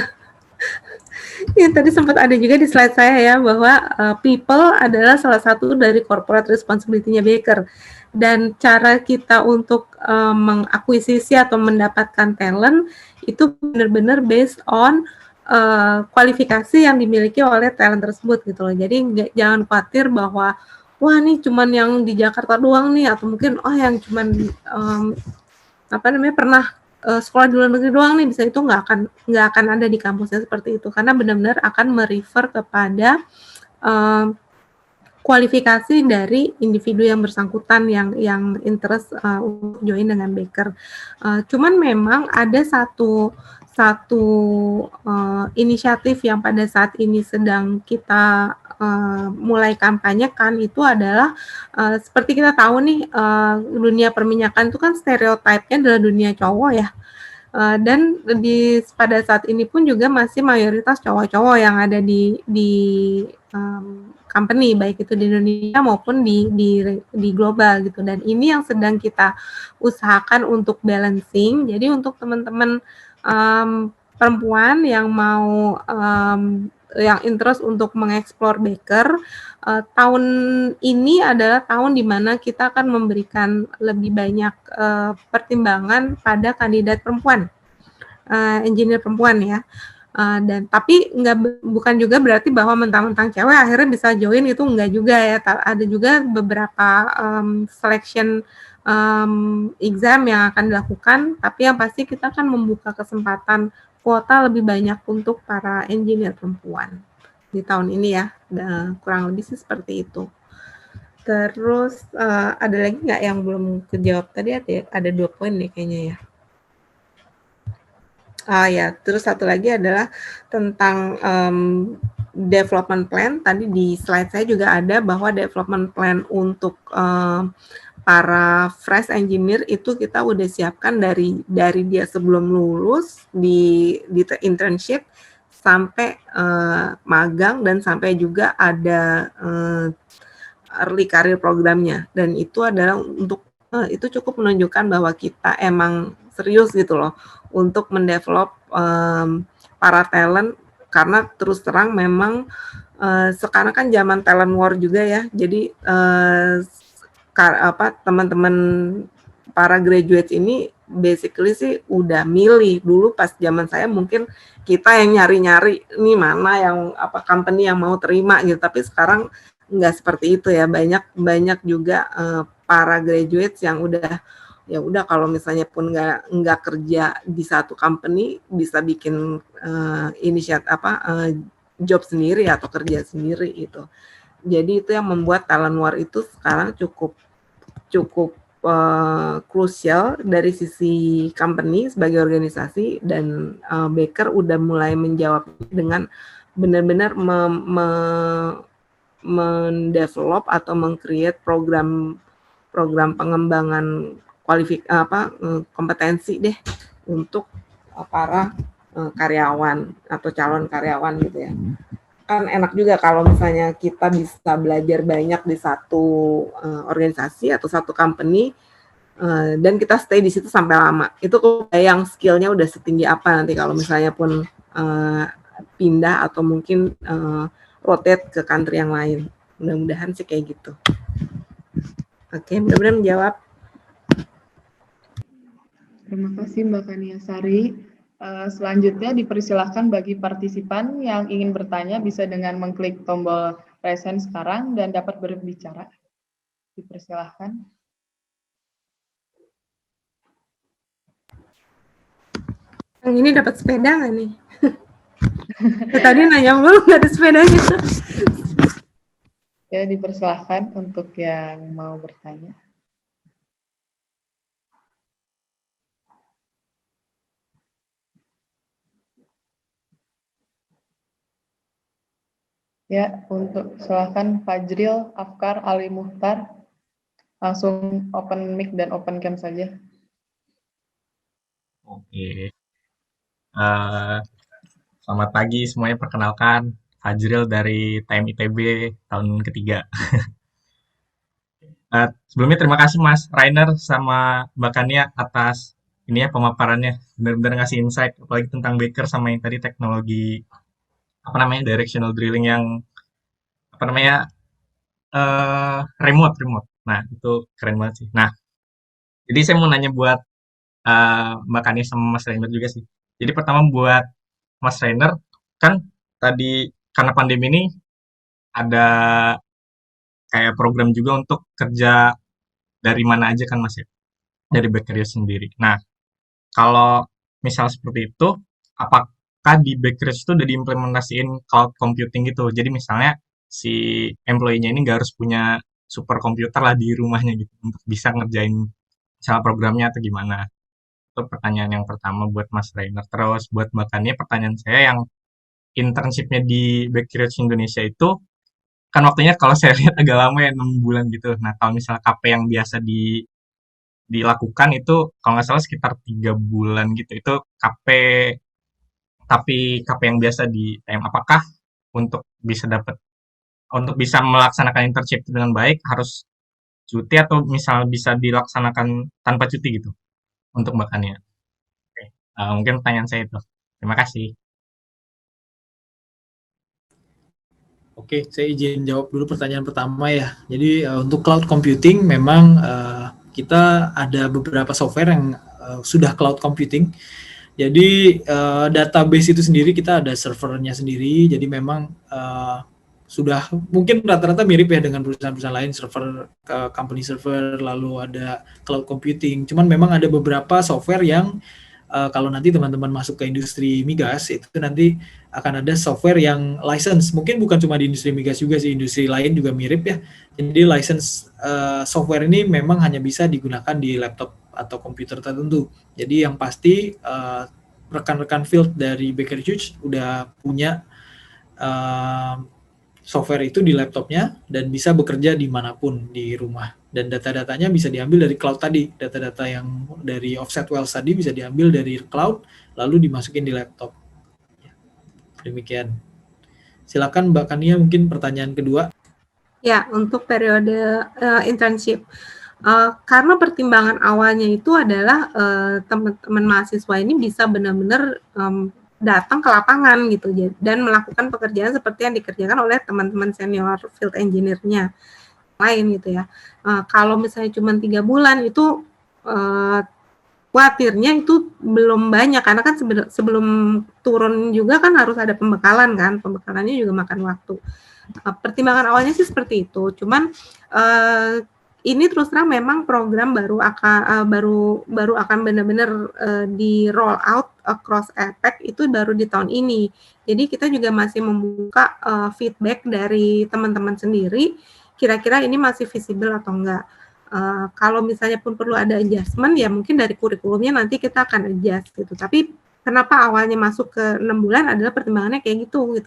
Ya, tadi sempat ada juga di slide saya ya bahwa people adalah salah satu dari corporate responsibility-nya Baker, dan cara kita untuk mengakuisisi atau mendapatkan talent itu benar-benar based on kualifikasi yang dimiliki oleh talent tersebut gitu loh. Jadi jangan khawatir bahwa wah nih cuman yang di Jakarta doang nih, atau mungkin yang cuman pernah sekolah di luar negeri doang nih, bisa, itu nggak akan ada di kampusnya seperti itu, karena benar-benar akan merefer kepada kualifikasi dari individu yang bersangkutan yang interest untuk join dengan Baker. Cuman memang ada satu inisiatif yang pada saat ini sedang kita mulai kampanyekan, itu adalah seperti kita tahu nih, dunia perminyakan itu kan stereotipnya adalah dunia cowok ya. Dan pada saat ini pun juga masih mayoritas cowok-cowok yang ada di company, baik itu di Indonesia maupun di global gitu. Dan ini yang sedang kita usahakan untuk balancing. Jadi untuk teman-teman perempuan yang mau yang interest untuk mengeksplor Baker, tahun ini adalah tahun di mana kita akan memberikan lebih banyak pertimbangan pada kandidat perempuan, engineer perempuan ya. Dan tapi bukan juga berarti bahwa mentang-mentang cewek akhirnya bisa join, itu enggak juga ya. Ada juga beberapa selection exam yang akan dilakukan, tapi yang pasti kita akan membuka kesempatan kuota lebih banyak untuk para engineer perempuan di tahun ini ya. Kurang lebih sih seperti itu. Terus ada lagi nggak yang belum kejawab tadi? Ada 2 poin nih kayaknya ya. Ya, terus satu lagi adalah tentang development plan. Tadi di slide saya juga ada bahwa development plan untuk para fresh engineer itu kita udah siapkan dari dia sebelum lulus di internship sampai magang, dan sampai juga ada early career programnya. Dan itu adalah untuk itu cukup menunjukkan bahwa kita emang serius gitu loh untuk mendevelop para talent, karena terus terang memang sekarang kan zaman talent war juga ya. Jadi teman-teman para graduates ini basically sih udah milih. Dulu pas zaman saya mungkin kita yang nyari-nyari nih mana yang company yang mau terima gitu, tapi sekarang nggak seperti itu ya. Banyak juga para graduates yang udah kalau misalnya pun nggak kerja di satu company, bisa bikin job sendiri atau kerja sendiri gitu. Jadi itu yang membuat talent war itu sekarang cukup krusial dari sisi company sebagai organisasi, dan Baker udah mulai menjawab dengan benar-benar mendevelop atau meng-create program pengembangan kompetensi deh untuk para karyawan atau calon karyawan gitu ya. Kan enak juga kalau misalnya kita bisa belajar banyak di satu organisasi atau satu company, dan kita stay di situ sampai lama. Itu yang skillnya udah setinggi apa nanti kalau misalnya pun pindah atau mungkin rotate ke country yang lain. Mudah-mudahan sih kayak gitu. Oke, mudah-mudahan menjawab. Terima kasih Mbak Kania Sari. Selanjutnya dipersilahkan bagi partisipan yang ingin bertanya bisa dengan mengklik tombol raise hand sekarang dan dapat berbicara. Dipersilahkan. Yang ini dapat sepeda nggak nih? Tadi nanya mulu nggak ada sepedanya. Ya, dipersilahkan untuk yang mau bertanya. Ya, untuk silahkan Fajril, Afkar, Ali Muhtar, langsung open mic dan open cam saja. Oke. Selamat pagi semuanya, perkenalkan Fajril dari TM ITB tahun ketiga. Sebelumnya terima kasih Mas Rainer sama Mbak Kania atas ini ya pemaparannya. Benar-benar ngasih insight apalagi tentang Baker sama yang tadi teknologi apa namanya directional drilling yang apa namanya remote. Nah, itu keren banget sih. Nah, jadi saya mau nanya buat Mbak Kania sama Mas Rainer juga sih. Jadi pertama buat Mas Rainer, kan tadi karena pandemi ini ada kayak program juga untuk kerja dari mana aja kan Mas ya, dari Bakery sendiri. Nah, kalau misal seperti itu, apakah di Bakery itu udah diimplementasiin cloud computing gitu? Jadi misalnya si employee-nya ini nggak harus punya super komputer lah di rumahnya gitu untuk bisa ngerjain misalnya programnya atau gimana. Itu pertanyaan yang pertama buat Mas Rainer. Terus buat Mbak Kania, pertanyaan saya yang internship-nya di Bakery Indonesia itu kan waktunya kalau saya lihat agak lama ya 6 bulan gitu. Nah, kalau misalnya KP yang biasa dilakukan itu kalau nggak salah sekitar 3 bulan gitu. Itu KP tapi KP yang biasa di TM. Apakah untuk bisa dapat untuk bisa melaksanakan internship dengan baik harus cuti atau misal bisa dilaksanakan tanpa cuti gitu untuk Mbak Kania? Oke. Mungkin pertanyaan saya itu. Terima kasih. Oke, saya izin jawab dulu pertanyaan pertama ya. Jadi untuk cloud computing memang kita ada beberapa software yang sudah cloud computing. Jadi database itu sendiri kita ada servernya sendiri. Jadi memang sudah mungkin rata-rata mirip ya dengan perusahaan-perusahaan lain, server company server, lalu ada cloud computing. Cuman memang ada beberapa software yang kalau nanti teman-teman masuk ke industri migas itu nanti akan ada software yang license. Mungkin bukan cuma di industri migas juga sih, industri lain juga mirip ya. Jadi license software ini memang hanya bisa digunakan di laptop atau komputer tertentu. Jadi yang pasti rekan-rekan field dari Baker Hughes udah punya software itu di laptopnya dan bisa bekerja dimanapun di rumah. Dan data-datanya bisa diambil dari cloud tadi. Data-data yang dari offset wells tadi bisa diambil dari cloud, lalu dimasukin di laptop. Demikian. Silakan Mbak Kania mungkin pertanyaan kedua. Ya, untuk periode internship. Karena pertimbangan awalnya itu adalah teman-teman mahasiswa ini bisa benar-benar datang ke lapangan gitu dan melakukan pekerjaan seperti yang dikerjakan oleh teman-teman senior field engineer-nya lain gitu ya. Kalau misalnya cuma 3 bulan itu khawatirnya itu belum banyak karena kan sebelum turun juga kan harus ada pembekalan kan, pembekalannya juga makan waktu. Pertimbangan awalnya sih seperti itu, cuman ini terus terang memang program baru akan benar-benar di roll out across APEC itu baru di tahun ini. Jadi kita juga masih membuka feedback dari teman-teman sendiri, kira-kira ini masih visible atau enggak. Kalau misalnya pun perlu ada adjustment, ya mungkin dari kurikulumnya nanti kita akan adjust gitu. Tapi kenapa awalnya masuk ke 6 bulan adalah pertimbangannya kayak gitu.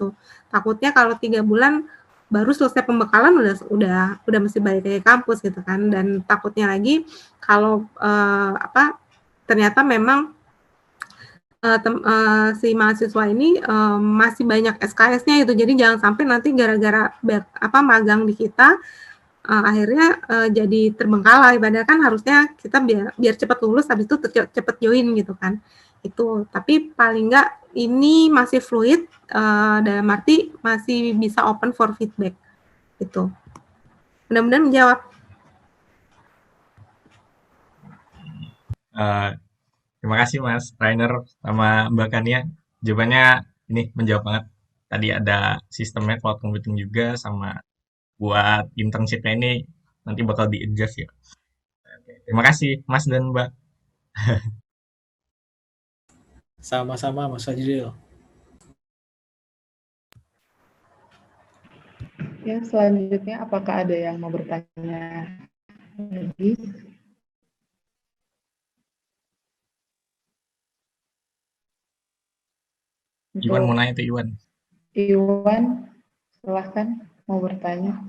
Takutnya kalau 3 bulan baru selesai pembekalan udah mesti balik ke kampus gitu kan, dan takutnya lagi kalau ternyata memang si mahasiswa ini masih banyak SKS-nya itu, jadi jangan sampai nanti gara-gara magang di kita akhirnya jadi terbengkalai, padahal kan harusnya kita biar cepat lulus habis itu cepat join gitu kan. Itu, tapi paling enggak ini masih fluid dalam arti masih bisa open for feedback itu. Mudah-mudahan menjawab. Terima kasih Mas Rainer sama Mbak Kania, jawabannya ini menjawab banget. Tadi ada sistemnya cloud computing juga, sama buat internship-nya ini nanti bakal di-adjust ya. Terima kasih Mas dan Mbak. Sama-sama Mas Fajril. Ya, selanjutnya apakah ada yang mau bertanya lagi? Iwan mau nanya tuh Iwan. Iwan, silahkan mau bertanya.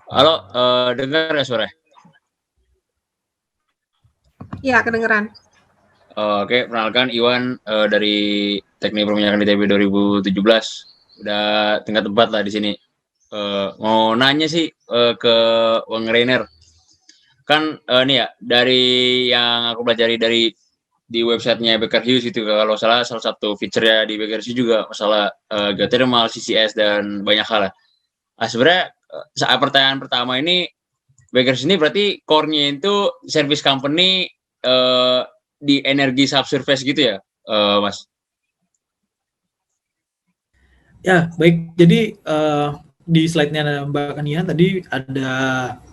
Halo, dengar ya suara? Iya, kedengeran. Oke, perkenalkan Iwan dari Teknik Perminyakan ITB 2017. Udah tingkat 4 lah di sini. Mau nanya sih ke Bang Rainer. Kan nih ya, dari yang aku pelajari dari di websitenya Baker Hughes itu, kalau salah satu feature-nya di Baker Hughes juga masalah geothermal, CCS, dan banyak hal lah. Nah, sebenarnya saat pertanyaan pertama ini, Baker Hughes ini berarti core-nya itu service company di energi subsurface gitu ya, Mas? Ya, baik. Jadi di slide-nya Mbak Kania tadi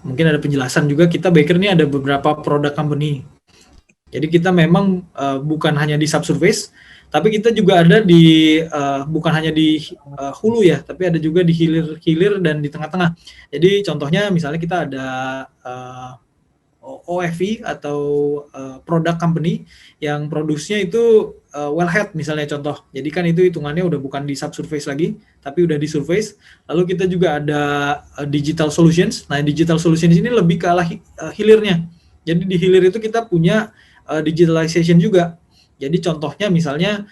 mungkin ada penjelasan juga, kita Baker ini ada beberapa product company. Jadi kita memang bukan hanya di subsurface, tapi kita juga ada di bukan hanya di hulu ya, tapi ada juga di hilir dan di tengah-tengah. Jadi contohnya misalnya kita ada OFE atau product company yang produksinya itu wellhead misalnya contoh. Jadi kan itu hitungannya udah bukan di subsurface lagi, tapi udah di surface. Lalu kita juga ada digital solutions. Nah, digital solutions ini lebih ke arah hilirnya. Jadi di hilir itu kita punya digitalization juga. Jadi contohnya misalnya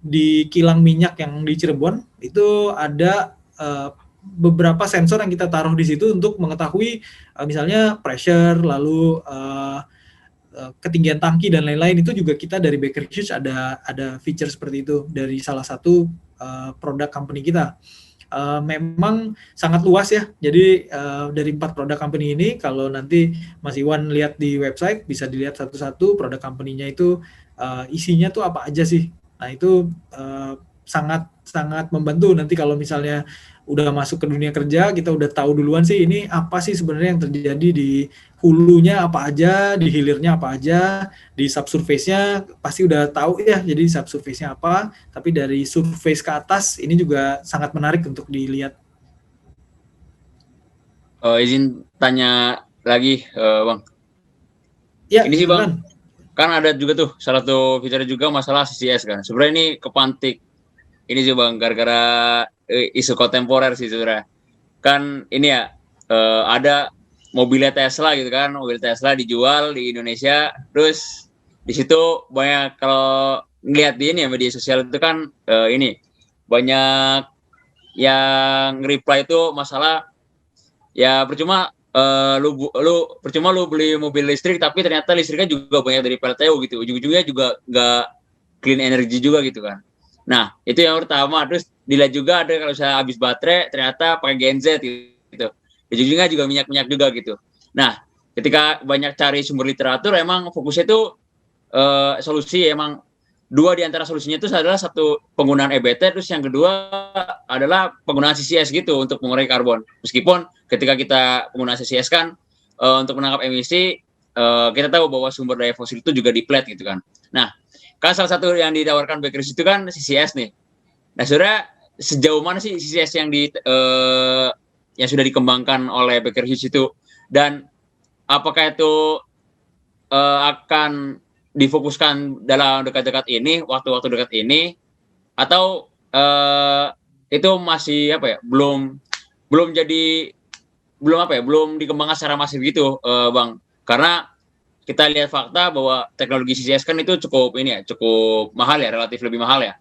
di kilang minyak yang di Cirebon itu ada beberapa sensor yang kita taruh di situ untuk mengetahui misalnya pressure, lalu ketinggian tangki dan lain-lain. Itu juga kita dari Baker Hughes ada feature seperti itu dari salah satu produk company kita. Memang sangat luas ya. Jadi dari 4 produk company ini, kalau nanti Mas Iwan lihat di website, bisa dilihat satu-satu produk company-nya itu isinya tuh apa aja sih. Nah itu sangat membantu nanti kalau misalnya udah masuk ke dunia kerja, kita udah tahu duluan sih ini apa sih sebenarnya yang terjadi di hulunya apa aja, di hilirnya apa aja, di subsurface-nya pasti udah tahu ya, jadi subsurface-nya apa, tapi dari surface ke atas ini juga sangat menarik untuk dilihat. Izin tanya lagi, Bang. Ya, ini sih Bang, kan ada juga tuh salah satu feature juga masalah CCS kan. Sebenarnya ini kepantik ini sih Bang, gara-gara isu kontemporer sih sebenarnya. Kan ini ya, ada mobilnya Tesla gitu kan, mobil Tesla dijual di Indonesia, terus di situ banyak, kalau ngeliat di ini ya media sosial itu kan ini banyak yang reply itu masalah ya percuma percuma lu beli mobil listrik tapi ternyata listriknya juga banyak dari PLTU gitu, ujung-ujungnya juga nggak clean energy juga gitu kan. Nah, itu yang pertama. Terus dilihat juga ada kalau saya habis baterai ternyata pakai Gen Z gitu. Ujung-ujungnya juga minyak-minyak juga gitu. Nah, ketika banyak cari sumber literatur, emang fokusnya itu solusi emang dua di antara solusinya itu adalah satu penggunaan EBT, terus yang kedua adalah penggunaan CCS gitu untuk mengurangi karbon. Meskipun ketika kita penggunaan CCS kan untuk menangkap emisi, kita tahu bahwa sumber daya fosil itu juga di-plat gitu kan. Nah, kan salah satu yang ditawarkan Baker Hughes itu kan CCS nih. Nah, sebenarnya sejauh mana sih CCS yang yang sudah dikembangkan oleh Baker Hughes itu, dan apakah itu akan difokuskan dalam dekat-dekat ini, waktu-waktu dekat ini, atau itu masih apa ya, belum dikembangkan secara masif gitu, Bang? Karena kita lihat fakta bahwa teknologi CCS kan itu cukup mahal ya, relatif lebih mahal ya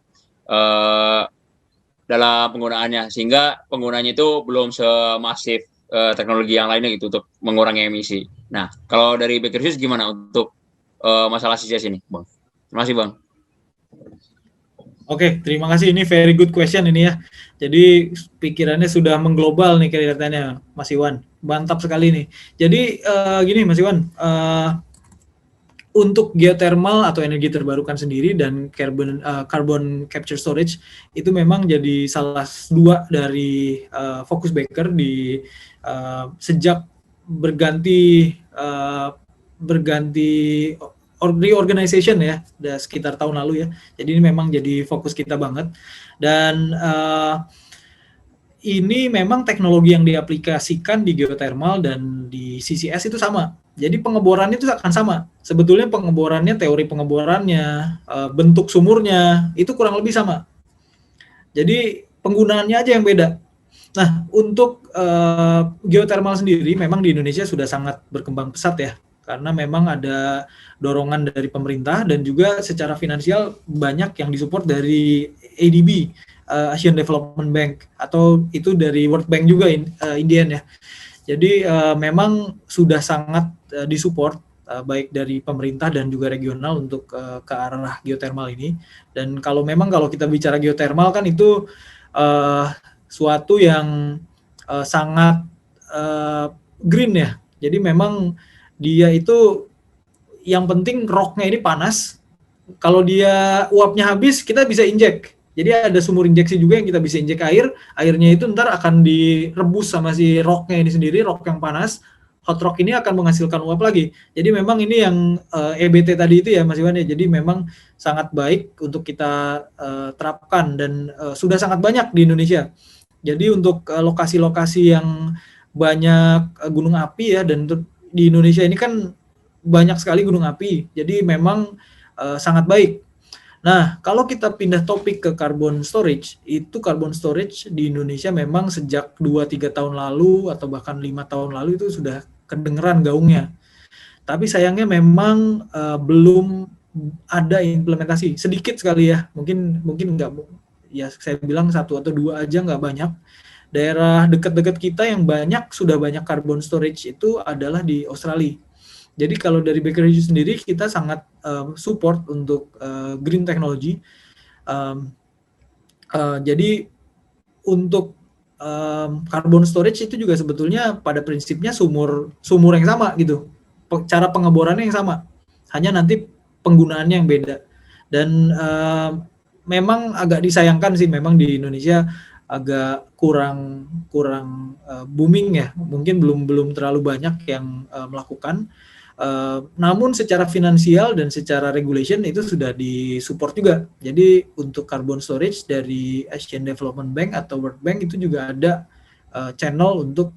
dalam penggunaannya, sehingga penggunaannya itu belum semasif teknologi yang lainnya gitu untuk mengurangi emisi. Nah, kalau dari Baker Hughes gimana untuk masalah CCS ini, Bang? Terima kasih, Bang. Oke, terima kasih. Ini very good question ini ya. Jadi pikirannya sudah mengglobal nih kelihatannya, Mas Iwan. Mantap sekali nih. Jadi gini, Mas Iwan. Untuk geothermal atau energi terbarukan sendiri dan carbon capture storage itu memang jadi salah dua dari fokus Baker di sejak berganti reorganization ya, udah sekitar tahun lalu ya. Jadi ini memang jadi fokus kita banget. Dan ini memang teknologi yang diaplikasikan di geothermal dan di CCS itu sama. Jadi pengeborannya itu akan sama. Sebetulnya pengeborannya, teori pengeborannya, bentuk sumurnya, itu kurang lebih sama. Jadi penggunaannya aja yang beda. Nah, untuk geothermal sendiri memang di Indonesia sudah sangat berkembang pesat ya. Karena memang ada dorongan dari pemerintah dan juga secara finansial banyak yang disupport dari ADB, Asian Development Bank, atau itu dari World Bank juga Indian ya. Jadi memang sudah sangat disupport baik dari pemerintah dan juga regional untuk ke arah geothermal ini. Dan kalau kita bicara geothermal kan itu suatu yang sangat green ya. Jadi memang dia itu yang penting rocknya ini panas. Kalau dia uapnya habis, kita bisa injek. Jadi ada sumur injeksi juga yang kita bisa injek air. Airnya itu ntar akan direbus sama si rocknya ini sendiri, rock yang panas. Hot rock ini akan menghasilkan uap lagi. Jadi memang ini yang EBT tadi itu ya Mas Iwan ya. Jadi memang sangat baik untuk kita terapkan dan sudah sangat banyak di Indonesia. Jadi untuk lokasi-lokasi yang banyak gunung api ya, dan di Indonesia ini kan banyak sekali gunung api. Jadi memang sangat baik. Nah, kalau kita pindah topik ke carbon storage, itu carbon storage di Indonesia memang sejak 2-3 tahun lalu atau bahkan 5 tahun lalu itu sudah kedengeran gaungnya. Tapi sayangnya memang belum ada implementasi, sedikit sekali ya. Mungkin nggak, ya saya bilang 1 atau 2 aja, nggak banyak. Daerah dekat-dekat kita yang sudah banyak carbon storage itu adalah di Australia. Jadi kalau dari Baker Hughes sendiri kita sangat support untuk green technology. Jadi untuk carbon storage itu juga sebetulnya pada prinsipnya sumur yang sama gitu. Cara pengeborannya yang sama. Hanya nanti penggunaannya yang beda. Dan memang agak disayangkan sih memang di Indonesia agak kurang booming ya. Mungkin belum terlalu banyak yang melakukan. Namun secara finansial dan secara regulation itu sudah disupport juga. Jadi untuk carbon storage dari Asian Development Bank atau World Bank itu juga ada channel untuk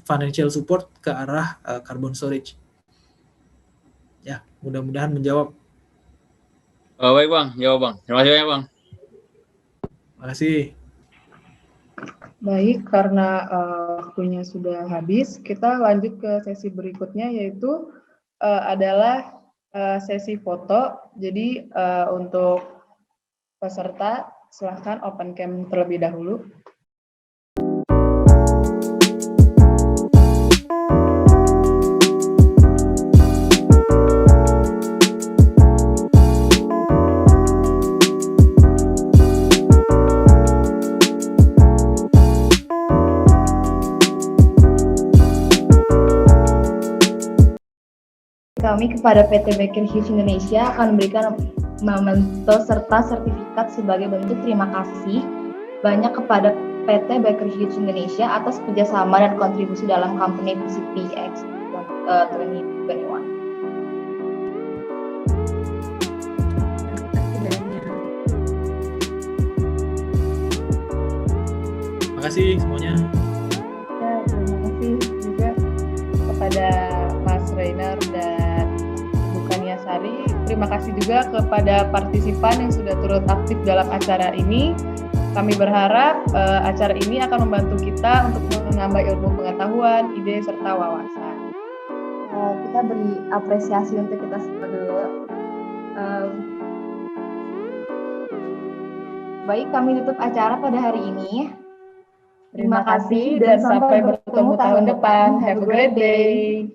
financial support ke arah carbon storage. Ya, mudah-mudahan menjawab. Baik Bang, jawab Bang. Terima kasih banyak Bang. Terima kasih. Baik, karena waktunya sudah habis, kita lanjut ke sesi berikutnya, yaitu adalah sesi foto. Jadi untuk peserta, silahkan open cam terlebih dahulu. Kami kepada PT Baker Hughes Indonesia akan memberikan memento serta sertifikat sebagai bentuk terima kasih banyak kepada PT Baker Hughes Indonesia atas kerjasama dan kontribusi dalam Company PCPX 2021. Terima kasih semuanya. Ya, terima kasih juga kepada Mas Reiner dan Bukania Sari. Terima kasih juga kepada partisipan yang sudah turut aktif dalam acara ini. Kami berharap acara ini akan membantu kita untuk menambah ilmu pengetahuan, ide, serta wawasan. Kita beri apresiasi untuk kita semua dulu. Baik, kami tutup acara pada hari ini. Terima kasih dan sampai bertemu tahun depan. Have a great day.